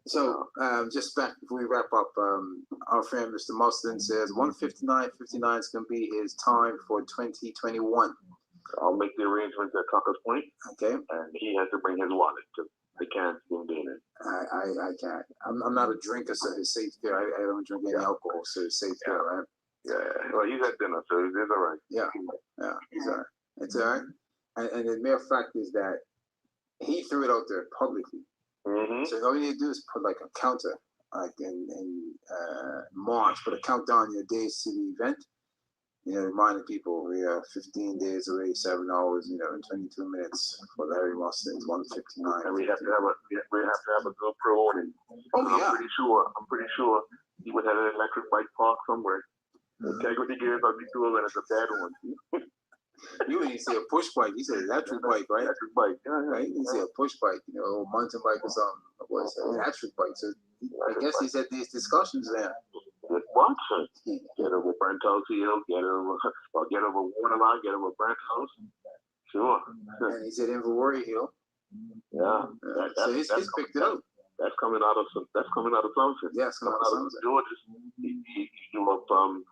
So, just back before we wrap up, our friend Mr. Mostyn says 159.59 is going to be his time for 2021. I'll make the arrangements at Tucker's Point. Okay. And he has to bring his wallet because they can't do it. I can't. I'm not a drinker, so it's safe there. I don't drink any alcohol, so it's safe there, right? Yeah. Well, he's at dinner, so it's all right. Yeah, it's all right. It's all right. And the mere fact is that he threw it out there publicly. Mm-hmm. So all you need to do is put like a counter like in March, put a countdown your days to the event. You know, reminding people we are 15 days away, 7 hours, you know, and 22 minutes for Larry Mustang, 159. And we have to have a good pro on it. Oh yeah. I'm pretty sure he would have an electric bike park somewhere. Integrity gears I'd be doing, and it's a bad one. You didn't say a push bike. You said electric bike, right? Electric bike, yeah. Right? You didn't say a push bike, you know, mountain bike or something. What is it? Electric bike. So I guess he's had these discussions there. What? Get over Brent House Hill, get over Waterline, get over Brent House. Sure. And he said Inverwarrior Hill. Yeah. So he's picked it up. That's coming out of something. Yeah, it's coming out of Georgia. He grew up from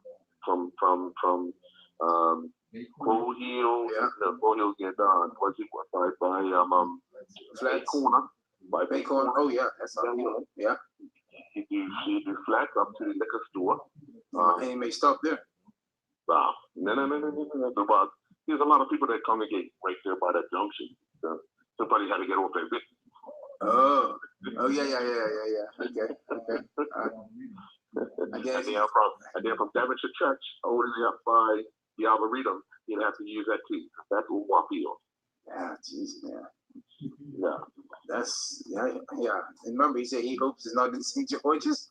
Cold Hill. Yeah. No, Cold Hill get done. What's it by Flats. Corner. By Bacon. Oh yeah, that's how you know. Yeah. He do flats up to the liquor store. And he may stop there. No. But there's a lot of people that congregate right there by that junction. So somebody had to get off that bit. Oh yeah. Okay. I guess. And then from Devonshire Church all the way up by the Arboretum, you'd have to use that too. That's Wafield. Yeah, jeez, man. Yeah. That's yeah. And remember, he said he hopes it's not in St. George's.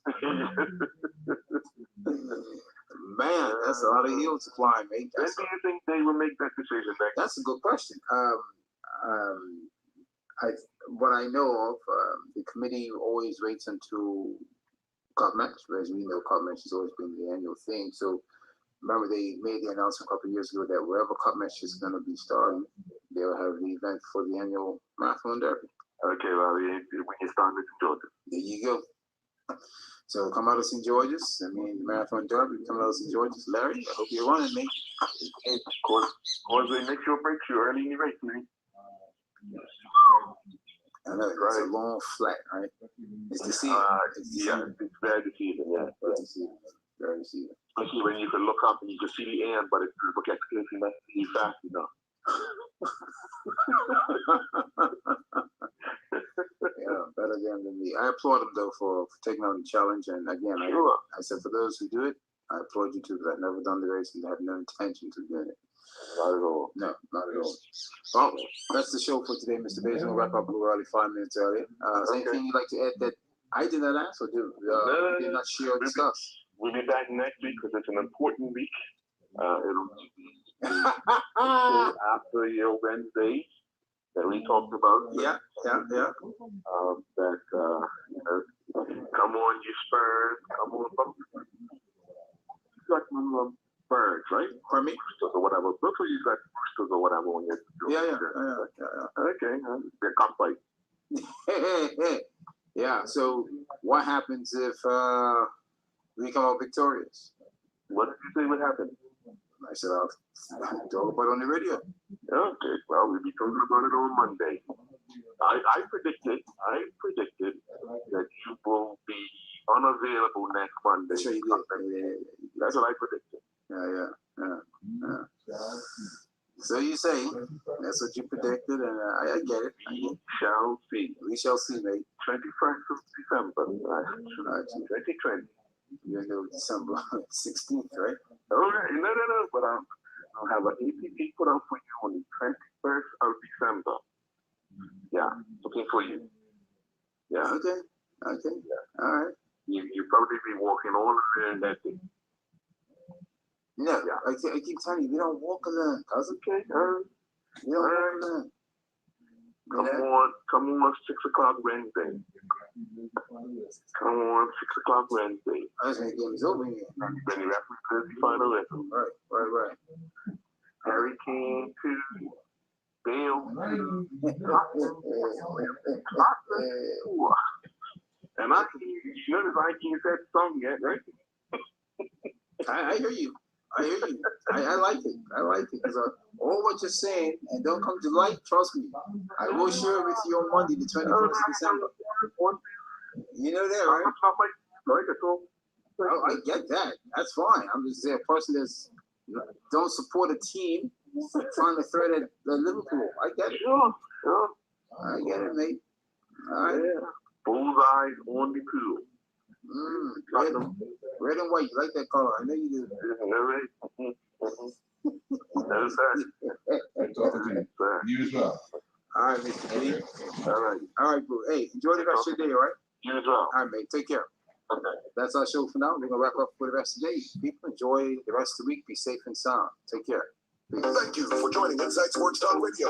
Man, that's a lot of hills to climb, mate. When do you think they will make that decision? That's a good question. What I know of, the committee always waits until Cup match. As we know, Cup match has always been the annual thing. So remember, they made the announcement a couple of years ago that wherever Cup match is going to be starting, they'll have the event for the annual Marathon Derby. Okay, well, when you start with Georgia. There you go. So come out of St. George's. I mean, the Marathon Derby, come out of St. George's. Larry, I hope you're running, mate. Cause they make sure break you early in the race, man. I know, it's a long flat, right? It's the season. It's very deceiving, yeah. Very deceiving. Especially when you can look up and you can see the end, but if you look at the cliff, you might see fast enough. Yeah, better than me. I applaud him though for taking on the challenge. And again, I said for those who do it, I applaud you too, because I've never done the race and I have no intention to do it. Not at all. No, not at all. Well, that's the show for today, Mr. Bates. We'll wrap up a little early, 5 minutes early. Anything you'd like to add that I did not ask or do? Did not share or discuss? We'll be back next week because it's an important week. It'll be after your Wednesday that we talked about. Yeah. That come on, you Spurs, come on, you got Birds, right? Pardon me? Roosters or whatever. Looks like you got Roosters or whatever on your. Yeah. Okay, they're cockfight. Hey. Yeah. So what happens if we come out victorious? What did you say would happen? I said I'll talk about it on the radio. Okay, well, we'll be talking about it on Monday. I predicted that you will be unavailable next Monday. Sure you did. That's what I predicted. Yeah. So you say that's what you predicted, and I get it. We shall see. We shall see, mate. 21st of December, 2020. You're in December 16th, right? Oh, no. But I'll have an APP put out for you on the 21st of December. Yeah, looking for you. Yeah. Okay. Yeah. All right. You probably be walking all around that day. No, yeah. I keep telling you, we don't walk alone. That's okay. We don't walk alone. Come on, 6 o'clock Wednesday. Come on, 6 o'clock Wednesday. I was going to get this over here. When the referee says the final whistle. Right. Harry Kane to Bale. And you notice I can't say the song yet, right? I hear you. I like it because all what you're saying and don't come to light, trust me. I will share it with you on Monday, the 21st of December. You know that, right? I get that. That's fine. I'm just a person that's don't support a team trying to threat at Liverpool. I get it. Sure. I get it, mate. All right. Yeah. Bullseye on the pool. Red and white. You like that color? I know you do. All right. No, sir. I'm talking to you. Sir. You as well. All right, Mr. G. All right. All right, bro. Hey, enjoy the rest of your day, all right? You as well. All right, mate. Take care. Okay. That's our show for now. We're gonna wrap up for the rest of the day. People enjoy the rest of the week. Be safe and sound. Take care. Peace. Thank you for joining Inside Sports Talk Radio.